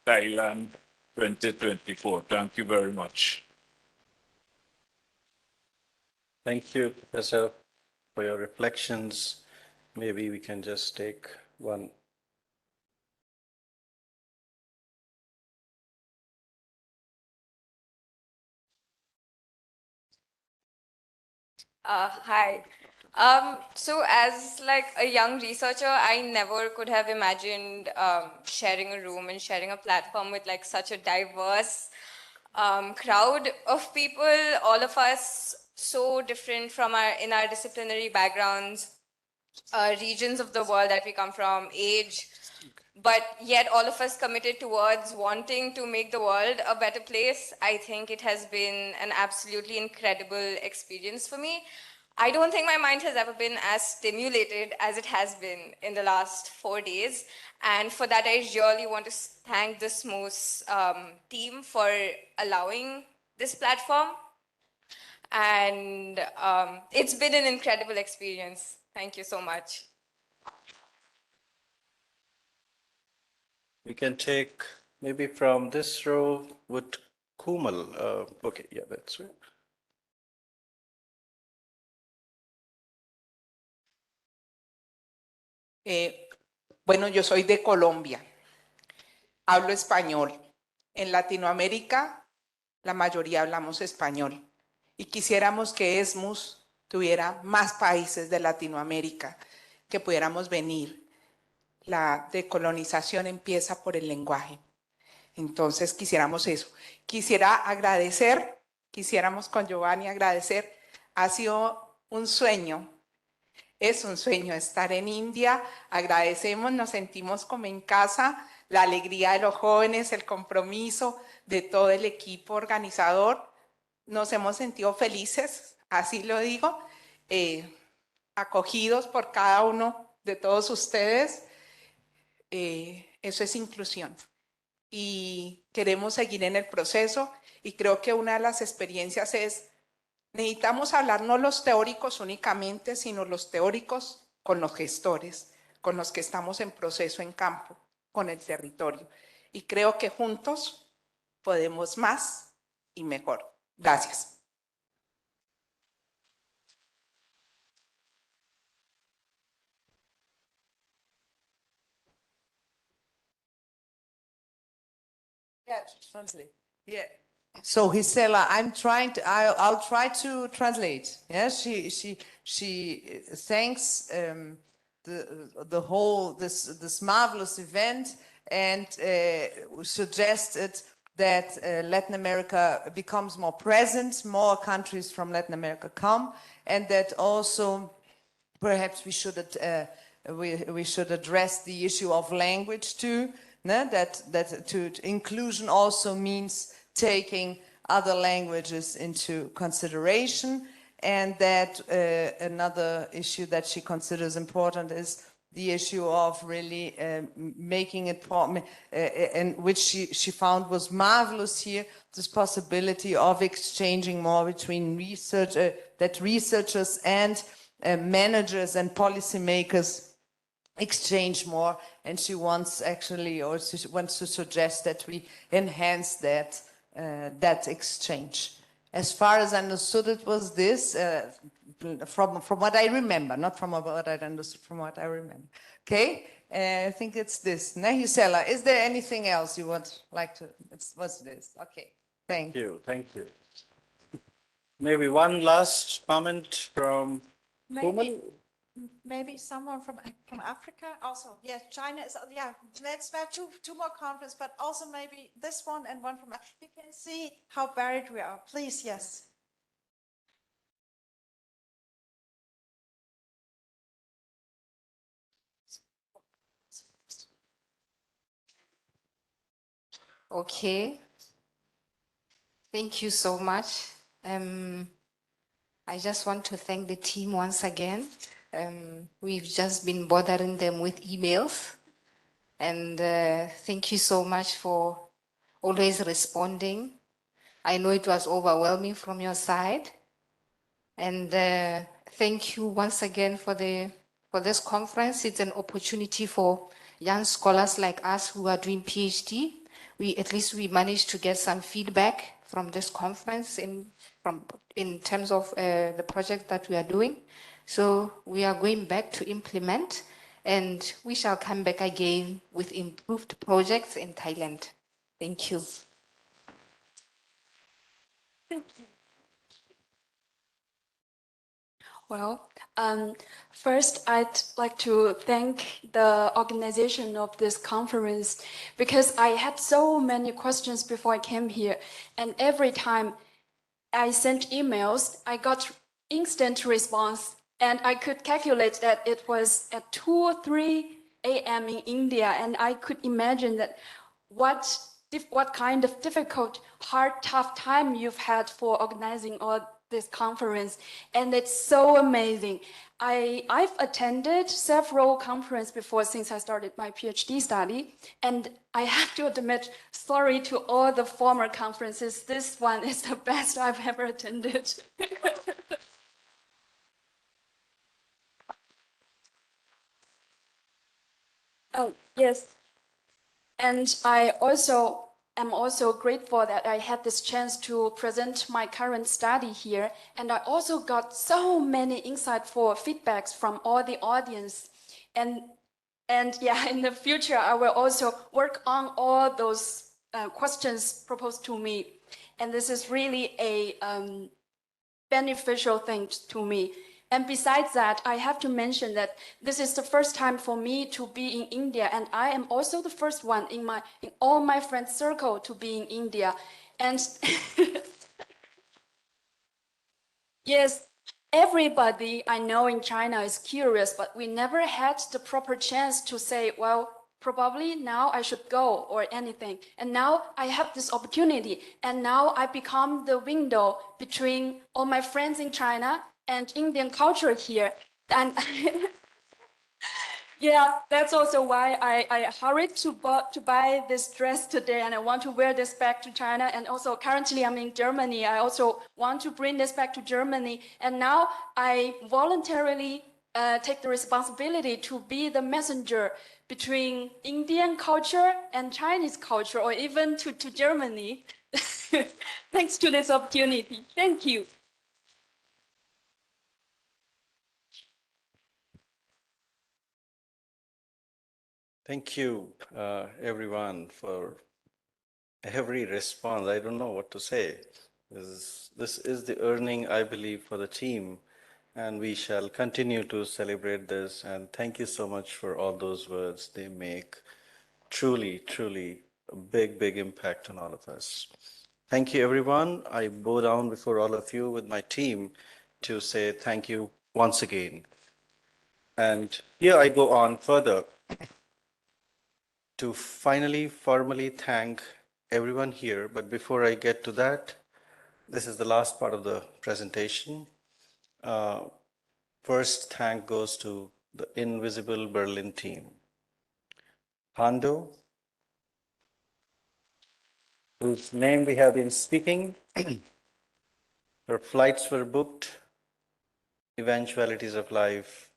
Thailand 2024. Thank you very much. Thank you, Professor, for your reflections. Maybe we can just take one. Hi. So as like a young researcher, I never could have imagined sharing a room and sharing a platform with like such a diverse crowd of people, all of us so different from in our disciplinary backgrounds, regions of the world that we come from, age, but yet all of us committed towards wanting to make the world a better place. I think it has been an absolutely incredible experience for me. I don't think my mind has ever been as stimulated as it has been in the last 4 days. And for that, I really want to thank the SMUS team for allowing this platform. And it's been an incredible experience. Thank you so much. We can take maybe from this row with Kumal. Okay, yeah, that's right. Bueno, yo soy de Colombia. Hablo español. En Latinoamérica, la mayoría hablamos español. Y quisiéramos que SMUS tuviera más países de Latinoamérica que pudiéramos venir. La decolonización empieza por el lenguaje. Entonces quisiéramos eso. Quisiéramos con Giovanni agradecer. Ha sido un sueño. Es un sueño estar en India. Agradecemos, nos sentimos como en casa. La alegría de los jóvenes, el compromiso de todo el equipo organizador. Nos hemos sentido felices, así lo digo, acogidos por cada uno de todos ustedes. Eso es inclusión. Y queremos seguir en el proceso, y creo que una de las experiencias es, necesitamos hablar no los teóricos únicamente, sino los teóricos con los gestores, con los que estamos en proceso en campo, con el territorio. Y creo que juntos podemos más y mejor. Gracias. Yeah, translate. Yeah. So Gisela, I'll try to translate. Yeah, she thanks the whole this marvelous event and suggested that Latin America becomes more present, more countries from Latin America come, and that also perhaps we should address the issue of language too. No? That inclusion also means taking other languages into consideration, and that another issue that she considers important is the issue of really making it, and which she found was marvelous here, this possibility of exchanging more between that researchers and managers and policymakers exchange more, and she wants to suggest that we enhance that exchange. As far as I understood, it was this from what I remember, not from what I understood, from what I remember. Okay, I think it's this. Gisela, is there anything else you would like to? What's this? Okay, thank you. Thank you. Maybe one last comment from Human. Maybe someone from Africa also. Yeah, China is, yeah, let's have two more conferences, but also maybe this one and one from, you can see how varied we are. Please, yes. Okay. Thank you so much. I just want to thank the team once again. We've just been bothering them with emails. And thank you so much for always responding. I know it was overwhelming from your side. And thank you once again for this conference. It's an opportunity for young scholars like us who are doing PhD. At least we managed to get some feedback from this conference in terms of the project that we are doing. So we are going back to implement, and we shall come back again with improved projects in Thailand. Thank you. Well, first I'd like to thank the organization of this conference because I had so many questions before I came here, and every time I sent emails, I got instant response, and I could calculate that it was at 2 or 3 a.m. in India, and I could imagine that what kind of difficult, hard, tough time you've had for organizing all this conference, and it's so amazing. I've attended several conferences before since I started my PhD study, and I have to admit, sorry to all the former conferences, this one is the best I've ever attended. Oh, yes. And I'm also grateful that I had this chance to present my current study here. And I also got so many insightful feedbacks from all the audience. And yeah, in the future, I will also work on all those questions proposed to me. And this is really a beneficial thing to me. And besides that, I have to mention that this is the first time for me to be in India, and I am also the first one in all my friends' circle to be in India. And yes, everybody I know in China is curious, but we never had the proper chance to say, well, probably now I should go or anything. And now I have this opportunity, and now I become the window between all my friends in China and Indian culture here. And yeah, that's also why I hurried to buy this dress today, and I want to wear this back to China. And also currently I'm in Germany. I also want to bring this back to Germany. And now I voluntarily take the responsibility to be the messenger between Indian culture and Chinese culture, or even to Germany. Thanks to this opportunity. Thank you. Thank you, everyone, for every response. I don't know what to say. This is the earning, I believe, for the team, and we shall continue to celebrate this. And thank you so much for all those words. They make truly, truly a big, big impact on all of us. Thank you, everyone. I bow down before all of you with my team to say thank you once again. And here I go on further to finally formally thank everyone here. But before I get to that, this is the last part of the presentation. First thank goes to the invisible Berlin team. Hando, whose name we have been speaking, her flights were booked, eventualities of life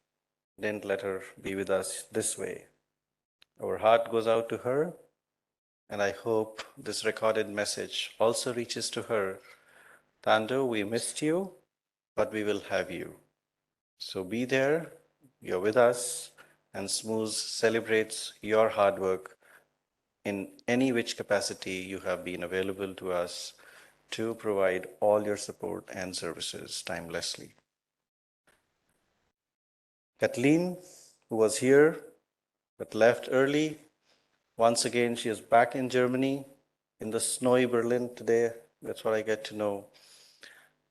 didn't let her be with us this way. Our heart goes out to her, and I hope this recorded message also reaches to her. Thando, we missed you, but we will have you. So be there, you're with us, and SMUS celebrates your hard work in any which capacity you have been available to us to provide all your support and services timelessly. Kathleen, who was here but left early, once again, she is back in Germany, in the snowy Berlin today. That's what I get to know.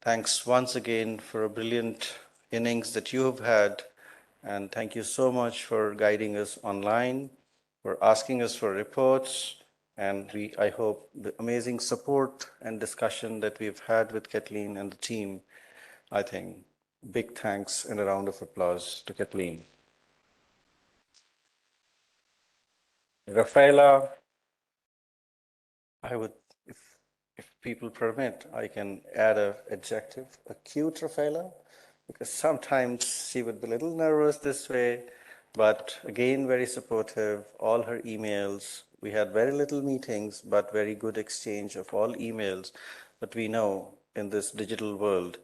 Thanks once again for a brilliant innings that you have had. And thank you so much for guiding us online, for asking us for reports. And I hope the amazing support and discussion that we've had with Kathleen and the team, I think, big thanks and a round of applause to Kathleen. Rafaela, I would, if people permit, I can add an adjective, a cute Rafaela, because sometimes she would be a little nervous this way, but again, very supportive, all her emails. We had very little meetings, but very good exchange of all emails. But we know in this digital world,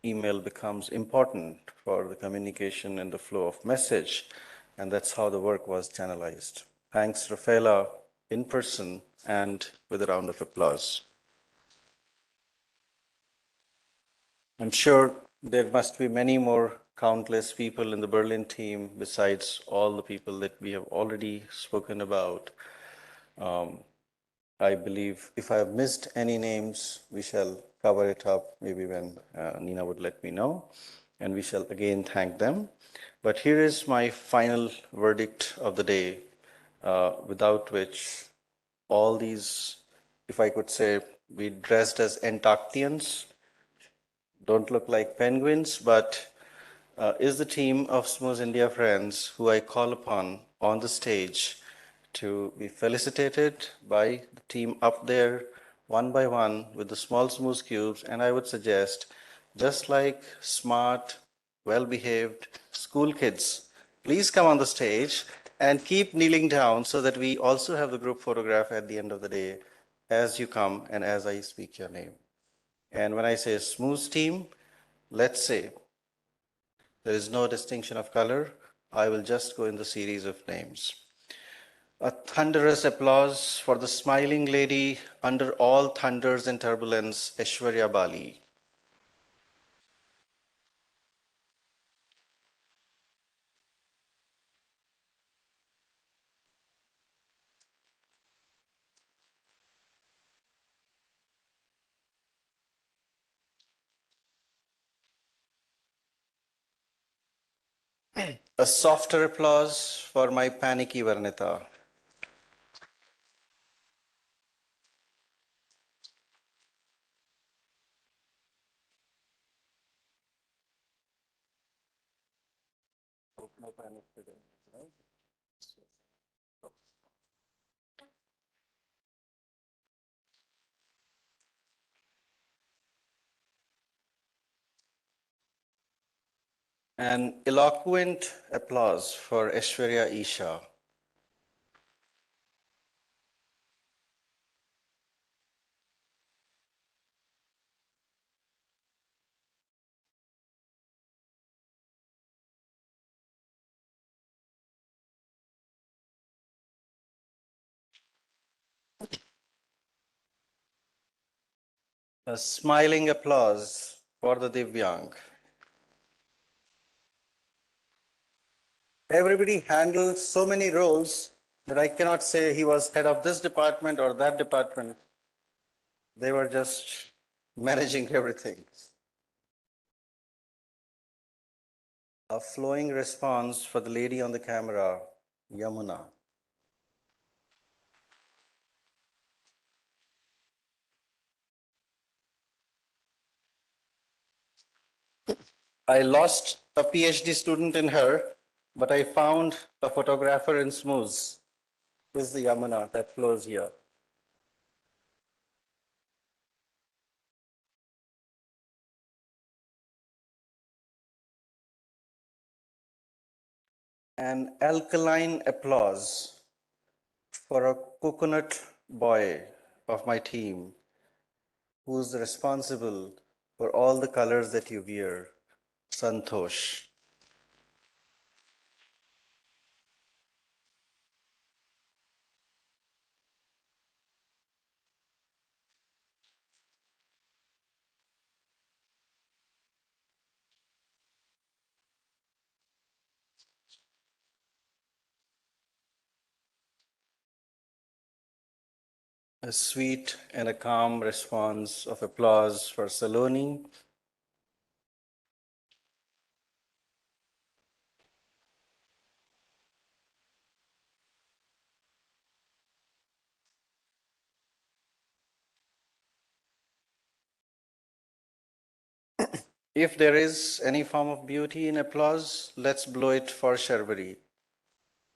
email becomes important for the communication and the flow of message, and that's how the work was channelized. Thanks, Rafaela, in person and with a round of applause. I'm sure there must be many more countless people in the Berlin team besides all the people that we have already spoken about. I believe if I have missed any names, we shall cover it up maybe when Nina would let me know, and we shall again thank them. But here is my final verdict of the day, without which all these, if I could say, we dressed as Antarctians, don't look like penguins, but is the team of SMUS India friends who I call upon on the stage to be felicitated by the team up there, one by one, with the small SMUS cubes. And I would suggest, just like smart, well-behaved school kids, please come on the stage and keep kneeling down so that we also have the group photograph at the end of the day as you come and as I speak your name. And when I say SMUS team, let's say there is no distinction of color. I will just go in the series of names. A thunderous applause for the smiling lady under all thunders and turbulence, Aishwarya Bali. A softer applause for my panicky Varnita. An eloquent applause for Aishwarya Isha. A smiling applause for the Divyang. Everybody handled so many roles that I cannot say he was head of this department or that department. They were just managing everything. A flowing response for the lady on the camera, Yamuna. I lost a PhD student in her, but I found a photographer in SMUS. This is the Yamuna that flows here. An alkaline applause for a coconut boy of my team who's responsible for all the colors that you wear, Santosh. A sweet and a calm response of applause for Saloni. If there is any form of beauty in applause, let's blow it for Sharbari.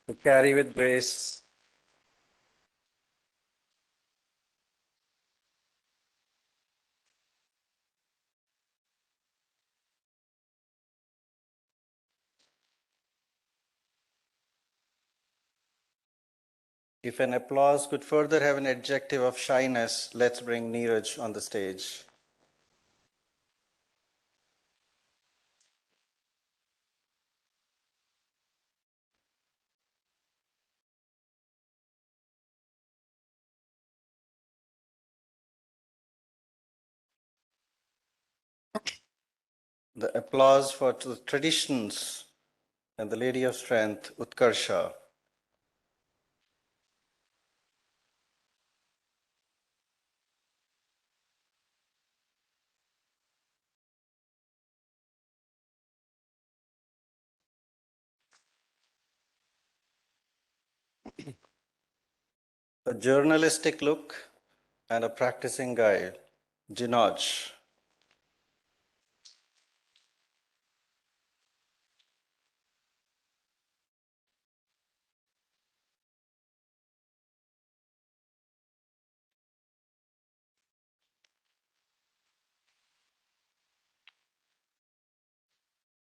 To carry with grace. If an applause could further have an adjective of shyness, let's bring Neeraj on the stage. The applause for the traditions and the Lady of Strength, Utkarsha. A journalistic look and a practicing guy, Jinoj.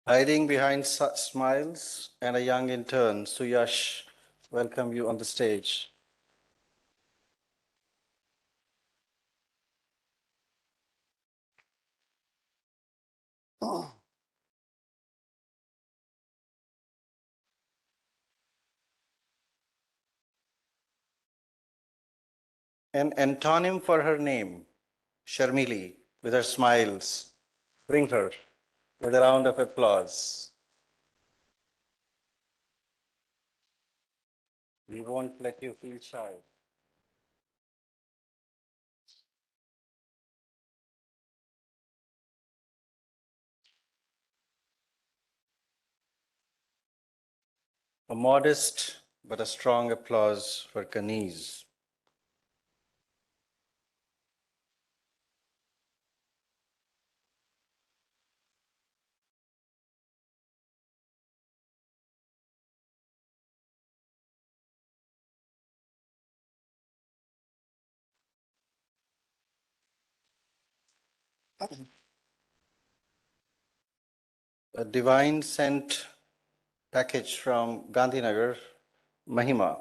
Hiding behind smiles and a young intern, Suyash, welcome you on the stage. An antonym for her name, Sharmili, with her smiles. Bring her with a round of applause. We won't let you feel shy. A modest but a strong applause for Kaniz. a divine sent package from Gandhinagar, Mahima.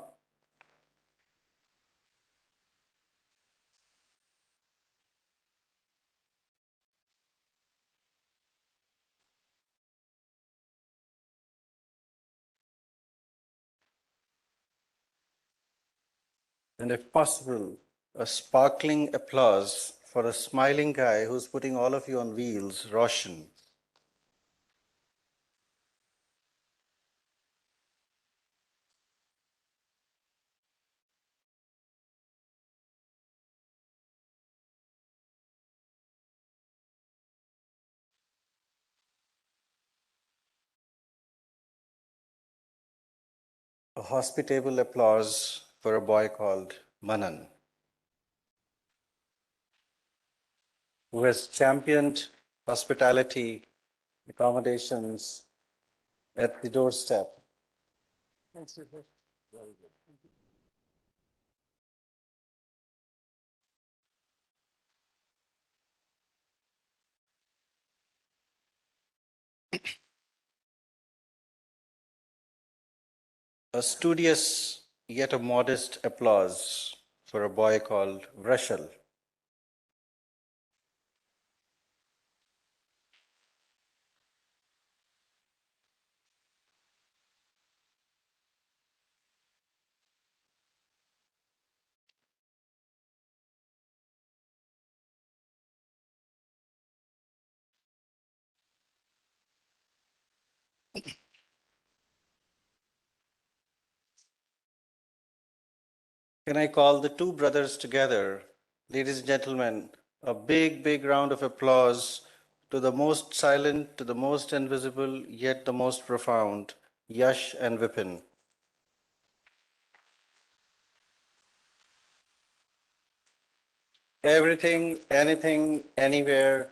And if possible, a sparkling applause for a smiling guy who's putting all of you on wheels, Roshan. A hospitable applause for a boy called Manan, who has championed hospitality, accommodations at the doorstep. A studious yet a modest applause for a boy called Vrashal. Can I call the two brothers together? Ladies and gentlemen, a big, big round of applause to the most silent, to the most invisible, yet the most profound, Yash and Vipin. Everything, anything, anywhere.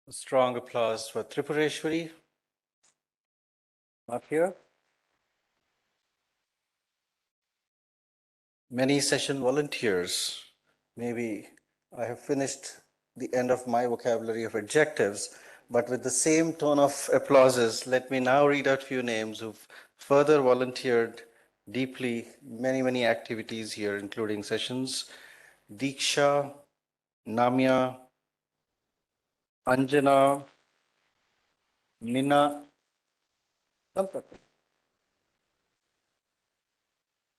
A strong applause for Tripureshwari, up here. Many session volunteers. Maybe I have finished the end of my vocabulary of adjectives, but with the same tone of applauses, let me now read out a few names who've further volunteered deeply, many activities here, including sessions. Diksha, Namya, Anjana, Nina,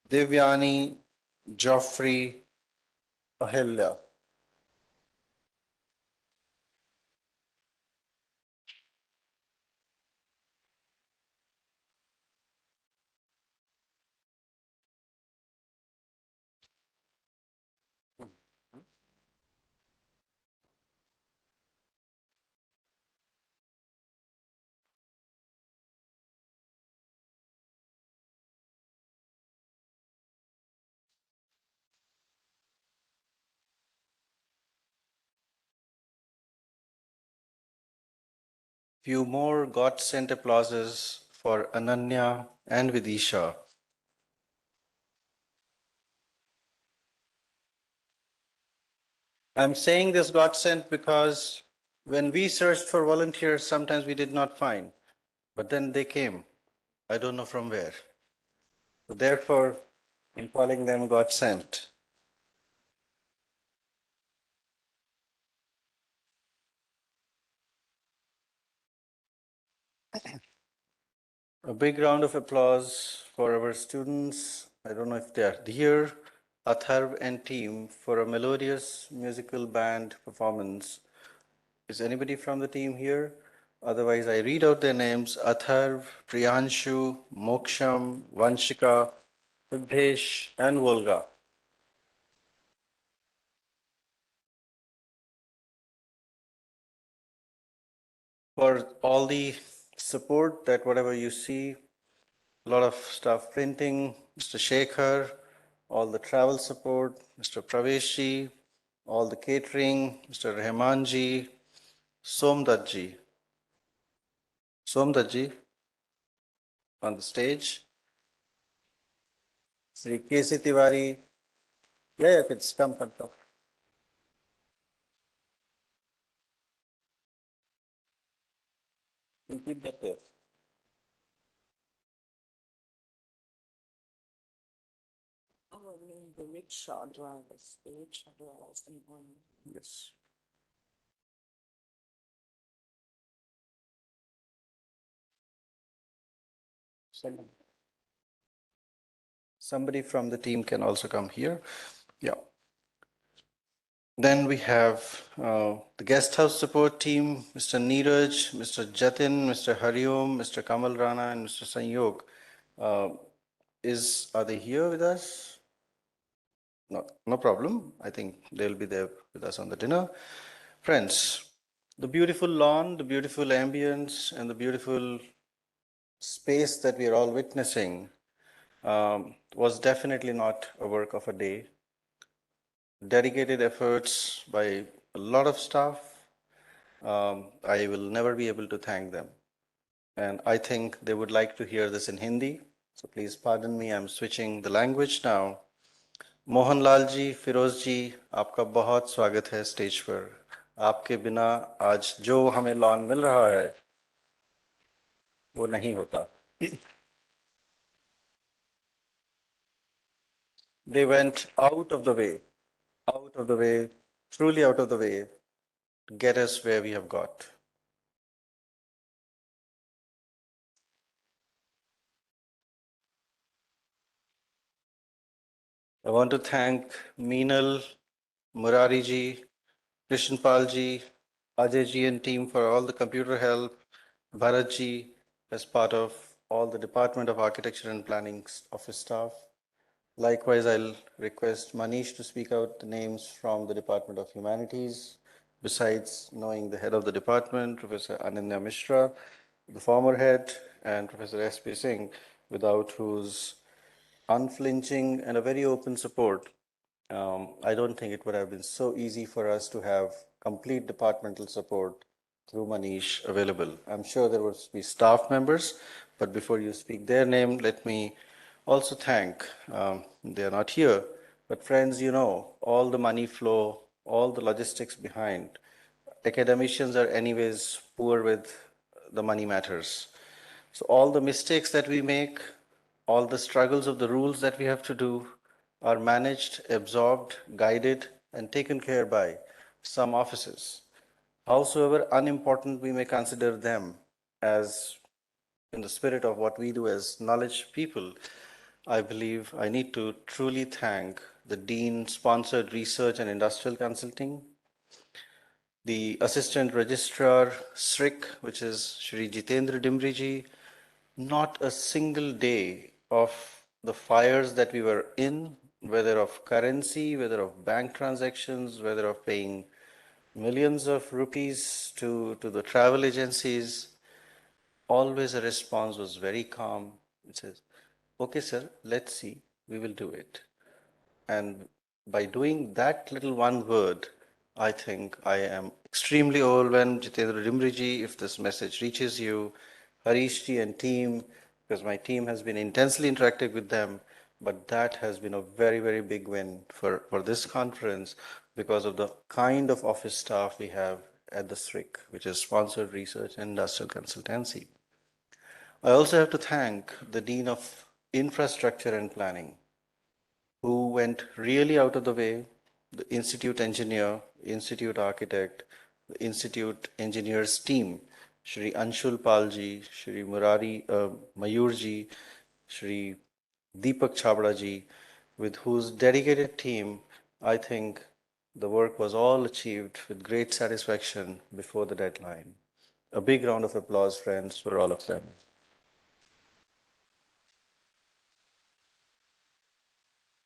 Devyani, Joffrey, Ahilya. Few more God-sent applauses for Ananya and Vidisha. I'm saying this God-sent because when we searched for volunteers, sometimes we did not find, but then they came. I don't know from where. So therefore, in calling them God-sent. A big round of applause for our students. I don't know if they are here, Atharv and team, for a melodious musical band performance. Is anybody from the team here? Otherwise, I read out their names: Atharv, Priyanshu, Moksham, Vanshika, Siddhesh, and Volga. for all the support that whatever you see, a lot of stuff printing, Mr. Shekhar, all the travel support, Mr. Praveshji, all the catering, Mr. Rahmanji, Somdatji. Somdatji on the stage. Sri K.C. Tiwari. Yeah, it's come. You keep that there. The rickshaw drivers, the rickshaw drivers. Yes. Somebody from the team can also come here. Yeah. Then we have the guest house support team, Mr. Neeraj, Mr. Jatin, Mr. Hariom, Mr. Kamal Rana, and Mr. Sanyog. Are they here with us? No, no problem. I think they'll be there with us on the dinner. Friends, the beautiful lawn, the beautiful ambience, and the beautiful space that we are all witnessing was definitely not a work of a day. Dedicated efforts by a lot of staff. I will never be able to thank them. And I think they would like to hear this in Hindi. So please pardon me, I'm switching the language now. Mohanlal ji, Firoz जी, आपका बहुत स्वागत है stage पर. आपके बिना आज जो हमें लॉन मिल रहा है वो नहीं होता. They went out of the way, truly out of the way to get us where we have got. I want to thank Meenal, Murari ji, Krishan Pal ji, Ajay ji and team for all the computer help, Bharat ji as part of all the Department of Architecture and Planning office staff. Likewise, I'll request Manish to speak out the names from the Department of Humanities, besides knowing the head of the department, Professor Ananya Mishra, the former head, and Professor S.P. Singh, without whose unflinching and a very open support, I don't think it would have been so easy for us to have complete departmental support through Manish available. I'm sure there will be staff members, but before you speak their name, let me also thank, they are not here, but friends, you know, all the money flow, all the logistics behind. Academicians are anyways poor with the money matters. So all the mistakes that we make, all the struggles of the rules that we have to do are managed, absorbed, guided, and taken care by some offices. Howsoever unimportant we may consider them as in the spirit of what we do as knowledge people, I believe I need to truly thank the Dean sponsored research and industrial consulting, the Assistant Registrar SRIC, which is Shri Jitendra Dimriji. Not a single day of the fires that we were in, whether of currency, whether of bank transactions, whether of paying millions of rupees to the travel agencies, always a response was very calm. It says, okay, sir, let's see, we will do it. And by doing that little one word, I think I am extremely overwhelmed. Jitendra Dimriji, if this message reaches you, Harishji and team, because my team has been intensely interactive with them, but that has been a very, very big win for this conference because of the kind of office staff we have at the SRIC, which is Sponsored Research and Industrial Consultancy. I also have to thank the Dean of Infrastructure and Planning, who went really out of the way, the Institute Engineer, Institute Architect, the Institute Engineers team, Shri Anshul Palji, Shri Mayurji, Shri Deepak Chabra with whose dedicated team, I think the work was all achieved with great satisfaction before the deadline. A big round of applause, friends, for all of them.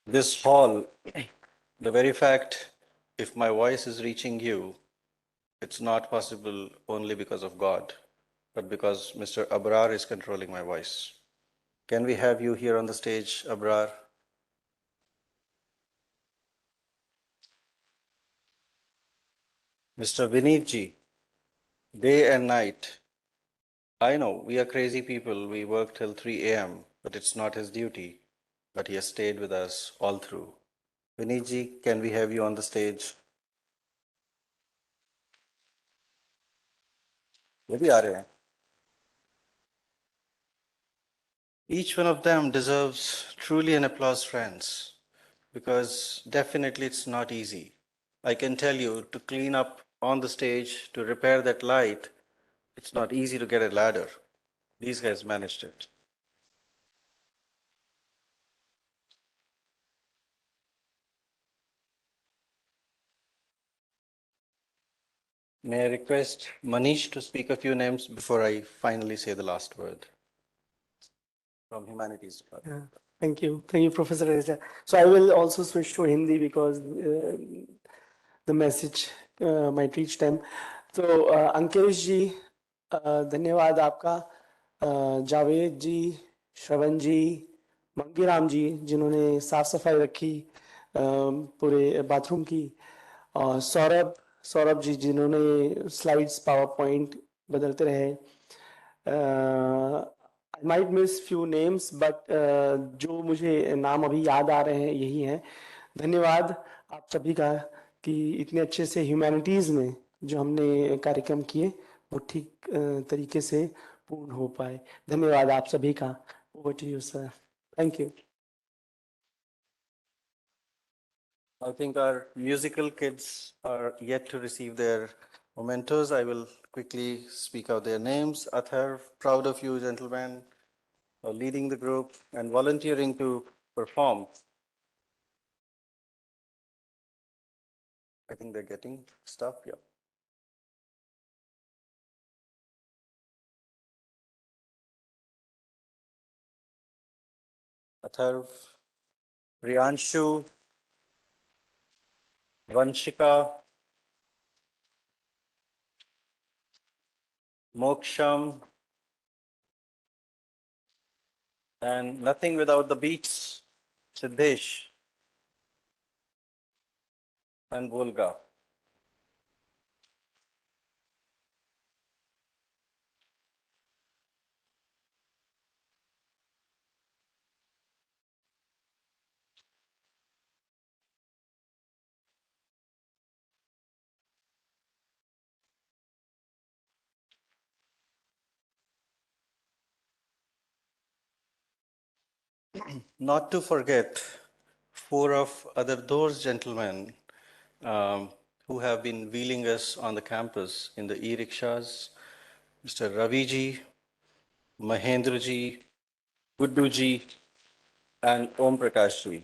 This hall, the very fact, if my voice is reaching you, it's not possible only because of God, but because Mr. Abrar is controlling my voice. Can we have you here on the stage, Abrar? Mr. Vineet ji, day and night. I know we are crazy people. We work till 3 a.m., but it's not his duty. But he has stayed with us all through. Vineet ji, can we have you on the stage? ये भी आ रहे हैं. Each one of them deserves truly an applause, friends, because definitely it's not easy. I can tell you, to clean up on the stage, to repair that light, it's not easy to get a ladder. These guys managed it. May I request Manish to speak a few names before I finally say the last word? From Humanities Department. Yeah, thank you, Professor Reza. So I will also switch to Hindi because the message might reach them. So Ankesh ji, धन्यवाद आपका. जावेद जी, श्रवण जी, मंगीराम जी जिन्होंने साफ सफाई रखी पूरे bathroom की, और सौरभ जी जिन्होंने स्लाइड्स पावर पॉइंट बदलते रहे. I might miss few names, but जो मुझे नाम अभी याद आ रहे हैं यही हैं. धन्यवाद आप सभी का कि इतने अच्छे से ह्यूमैनिटीज़ में जो हमने कार्यक्रम किए वो ठीक तरीके से पूर्ण हो पाए. धन्यवाद आप सभी का. Over to you, sir. Thank you. I think our musical kids are yet to receive their mementos. I will quickly speak out their names. Athar, proud of you, gentlemen, for leading the group and volunteering to perform. I think they're getting stuff, yeah. Atharv, Priyanshu, Vanshika, Moksham, and nothing without the beats, Siddesh and Volga. Not to forget, four of those gentlemen who have been wheeling us on the campus in the e-rickshaws, Mr. Raviji, Mahendraji, Gudduji, and Om Prakashji.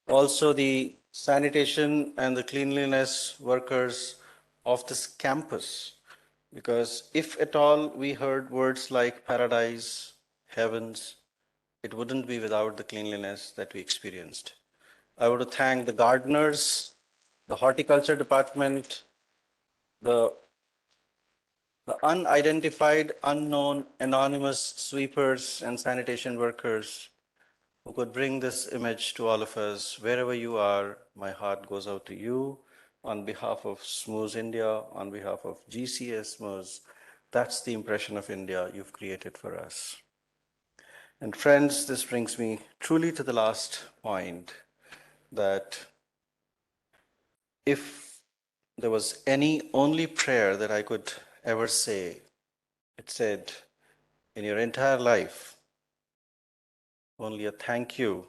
Also the sanitation and the cleanliness workers of this campus, because if at all we heard words like paradise, heavens, it wouldn't be without the cleanliness that we experienced. I want to thank the gardeners, the horticulture department, the unidentified, unknown, anonymous sweepers and sanitation workers who could bring this image to all of us. Wherever you are, my heart goes out to you. On behalf of SMUS India, on behalf of GCSMUS, that's the impression of India you've created for us. And friends, this brings me truly to the last point, that if there was any only prayer that I could ever say, it said, in your entire life, only a thank you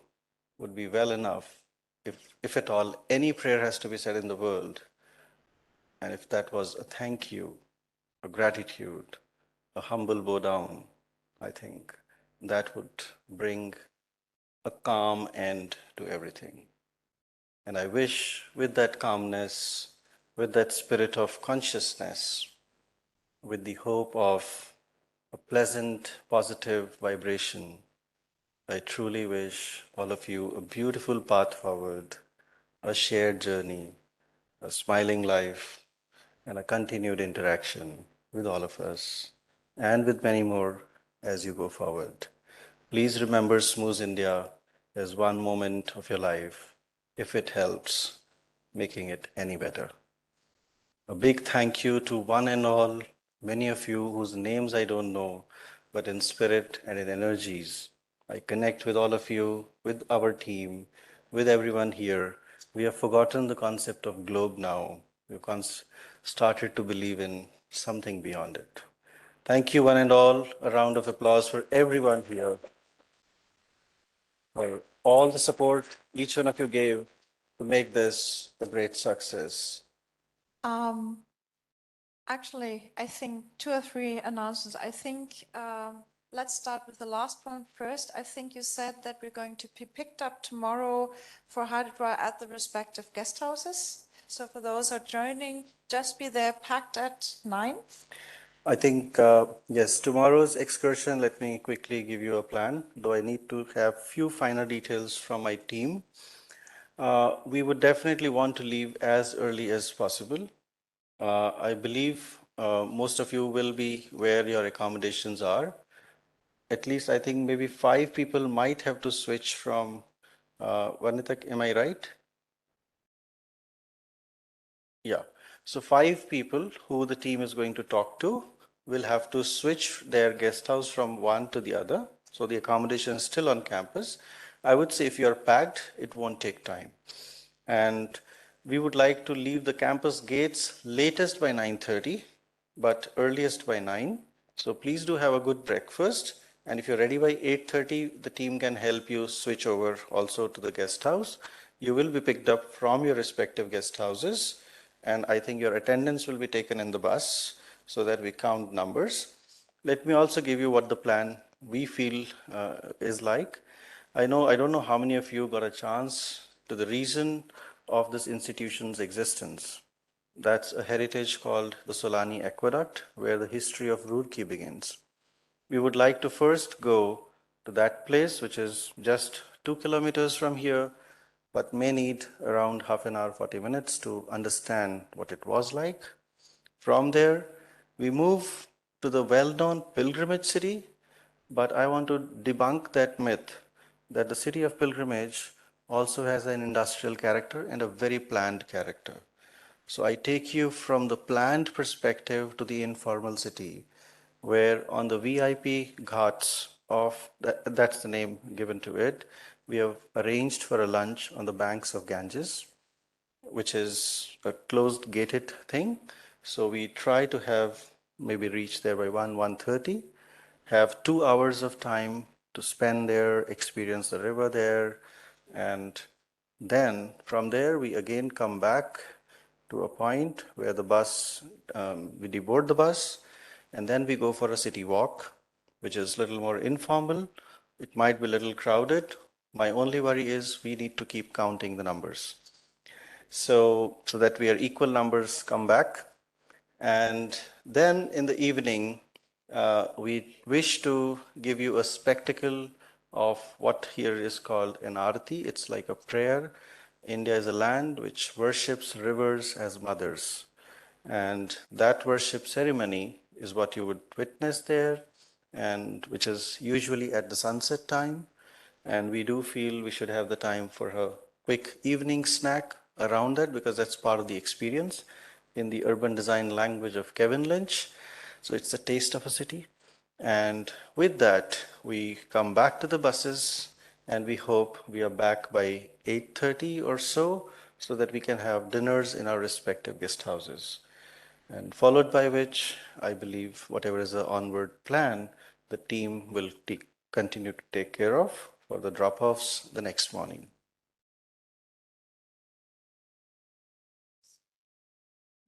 would be well enough. If at all any prayer has to be said in the world, and if that was a thank you, a gratitude, a humble bow down, I think that would bring a calm end to everything. And I wish with that calmness, with that spirit of consciousness, with the hope of a pleasant, positive vibration, I truly wish all of you a beautiful path forward, a shared journey, a smiling life, and a continued interaction with all of us and with many more as you go forward. Please remember SMUS India as one moment of your life, if it helps making it any better. A big thank you to one and all, many of you whose names I don't know, but in spirit and in energies, I connect with all of you, with our team, with everyone here. We have forgotten the concept of globe now. We've started to believe in something beyond it. Thank you, one and all. A round of applause for everyone here, for all the support each one of you gave to make this a great success. Actually, I think 2 or 3 announcements. I think let's start with the last one first. I think you said that we're going to be picked up tomorrow for Hydra at the respective guest houses. So for those who are joining, just be there packed at 9. I think, yes, tomorrow's excursion, let me quickly give you a plan, though I need to have few finer details from my team. We would definitely want to leave as early as possible. I believe most of you will be where your accommodations are. At least I think maybe 5 people might have to switch from, Vanita, am I right? Yeah. So 5 people who the team is going to talk to will have to switch their guest house from one to the other. So the accommodation is still on campus. I would say if you're packed, it won't take time. And we would like to leave the campus gates latest by 9:30, but earliest by 9. So please do have a good breakfast. And if you're ready by 8:30, the team can help you switch over also to the guest house. You will be picked up from your respective guest houses. And I think your attendance will be taken in the bus so that we count numbers. Let me also give you what the plan we feel is like. I don't know how many of you got a chance to the reason of this institution's existence. That's a heritage called the Solani Aqueduct, where the history of Roorkee begins. We would like to first go to that place, which is just 2 kilometers from here, but may need around half an hour, 40 minutes to understand what it was like. From there, we move to the well-known pilgrimage city, but I want to debunk that myth that the city of pilgrimage also has an industrial character and a very planned character. So I take you from the planned perspective to the informal city, where on the VIP ghats of, that's the name given to it, we have arranged for a lunch on the banks of Ganges, which is a closed gated thing. So we try to have maybe reach there by 1:30, have 2 hours of time to spend there, experience the river there, and then from there we again come back to a point where the bus, we deboard the bus, and then we go for a city walk, which is a little more informal. It might be a little crowded. My only worry is we need to keep counting the numbers. So that we are equal numbers come back. And then in the evening, we wish to give you a spectacle of what here is called an arati. It's like a prayer. India is a land which worships rivers as mothers. And that worship ceremony is what you would witness there, and which is usually at the sunset time. And we do feel we should have the time for a quick evening snack around that, because that's part of the experience in the urban design language of Kevin Lynch. So it's a taste of a city. And with that, we come back to the buses, and we hope we are back by 8:30 or so that we can have dinners in our respective guest houses. And followed by which, I believe, whatever is the onward plan, the team will continue to take care of for the drop-offs the next morning.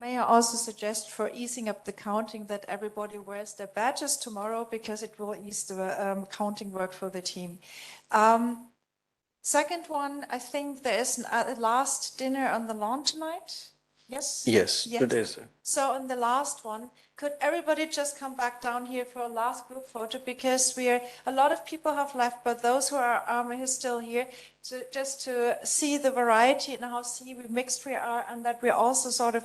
May I also suggest, for easing up the counting, that everybody wears their badges tomorrow, because it will ease the counting work for the team. Second one, I think there is a last dinner on the lawn tonight. Yes? Yes, Yes. today, sir. So in the last one, could everybody just come back down here for a last group photo? Because a lot of people have left, but those who are still here, just to see the variety and how mixed we are, and that we're also sort of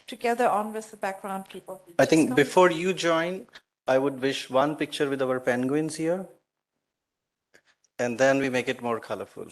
together on with the background people. I think before you join, I would wish one picture with our penguins here, and then we make it more colorful.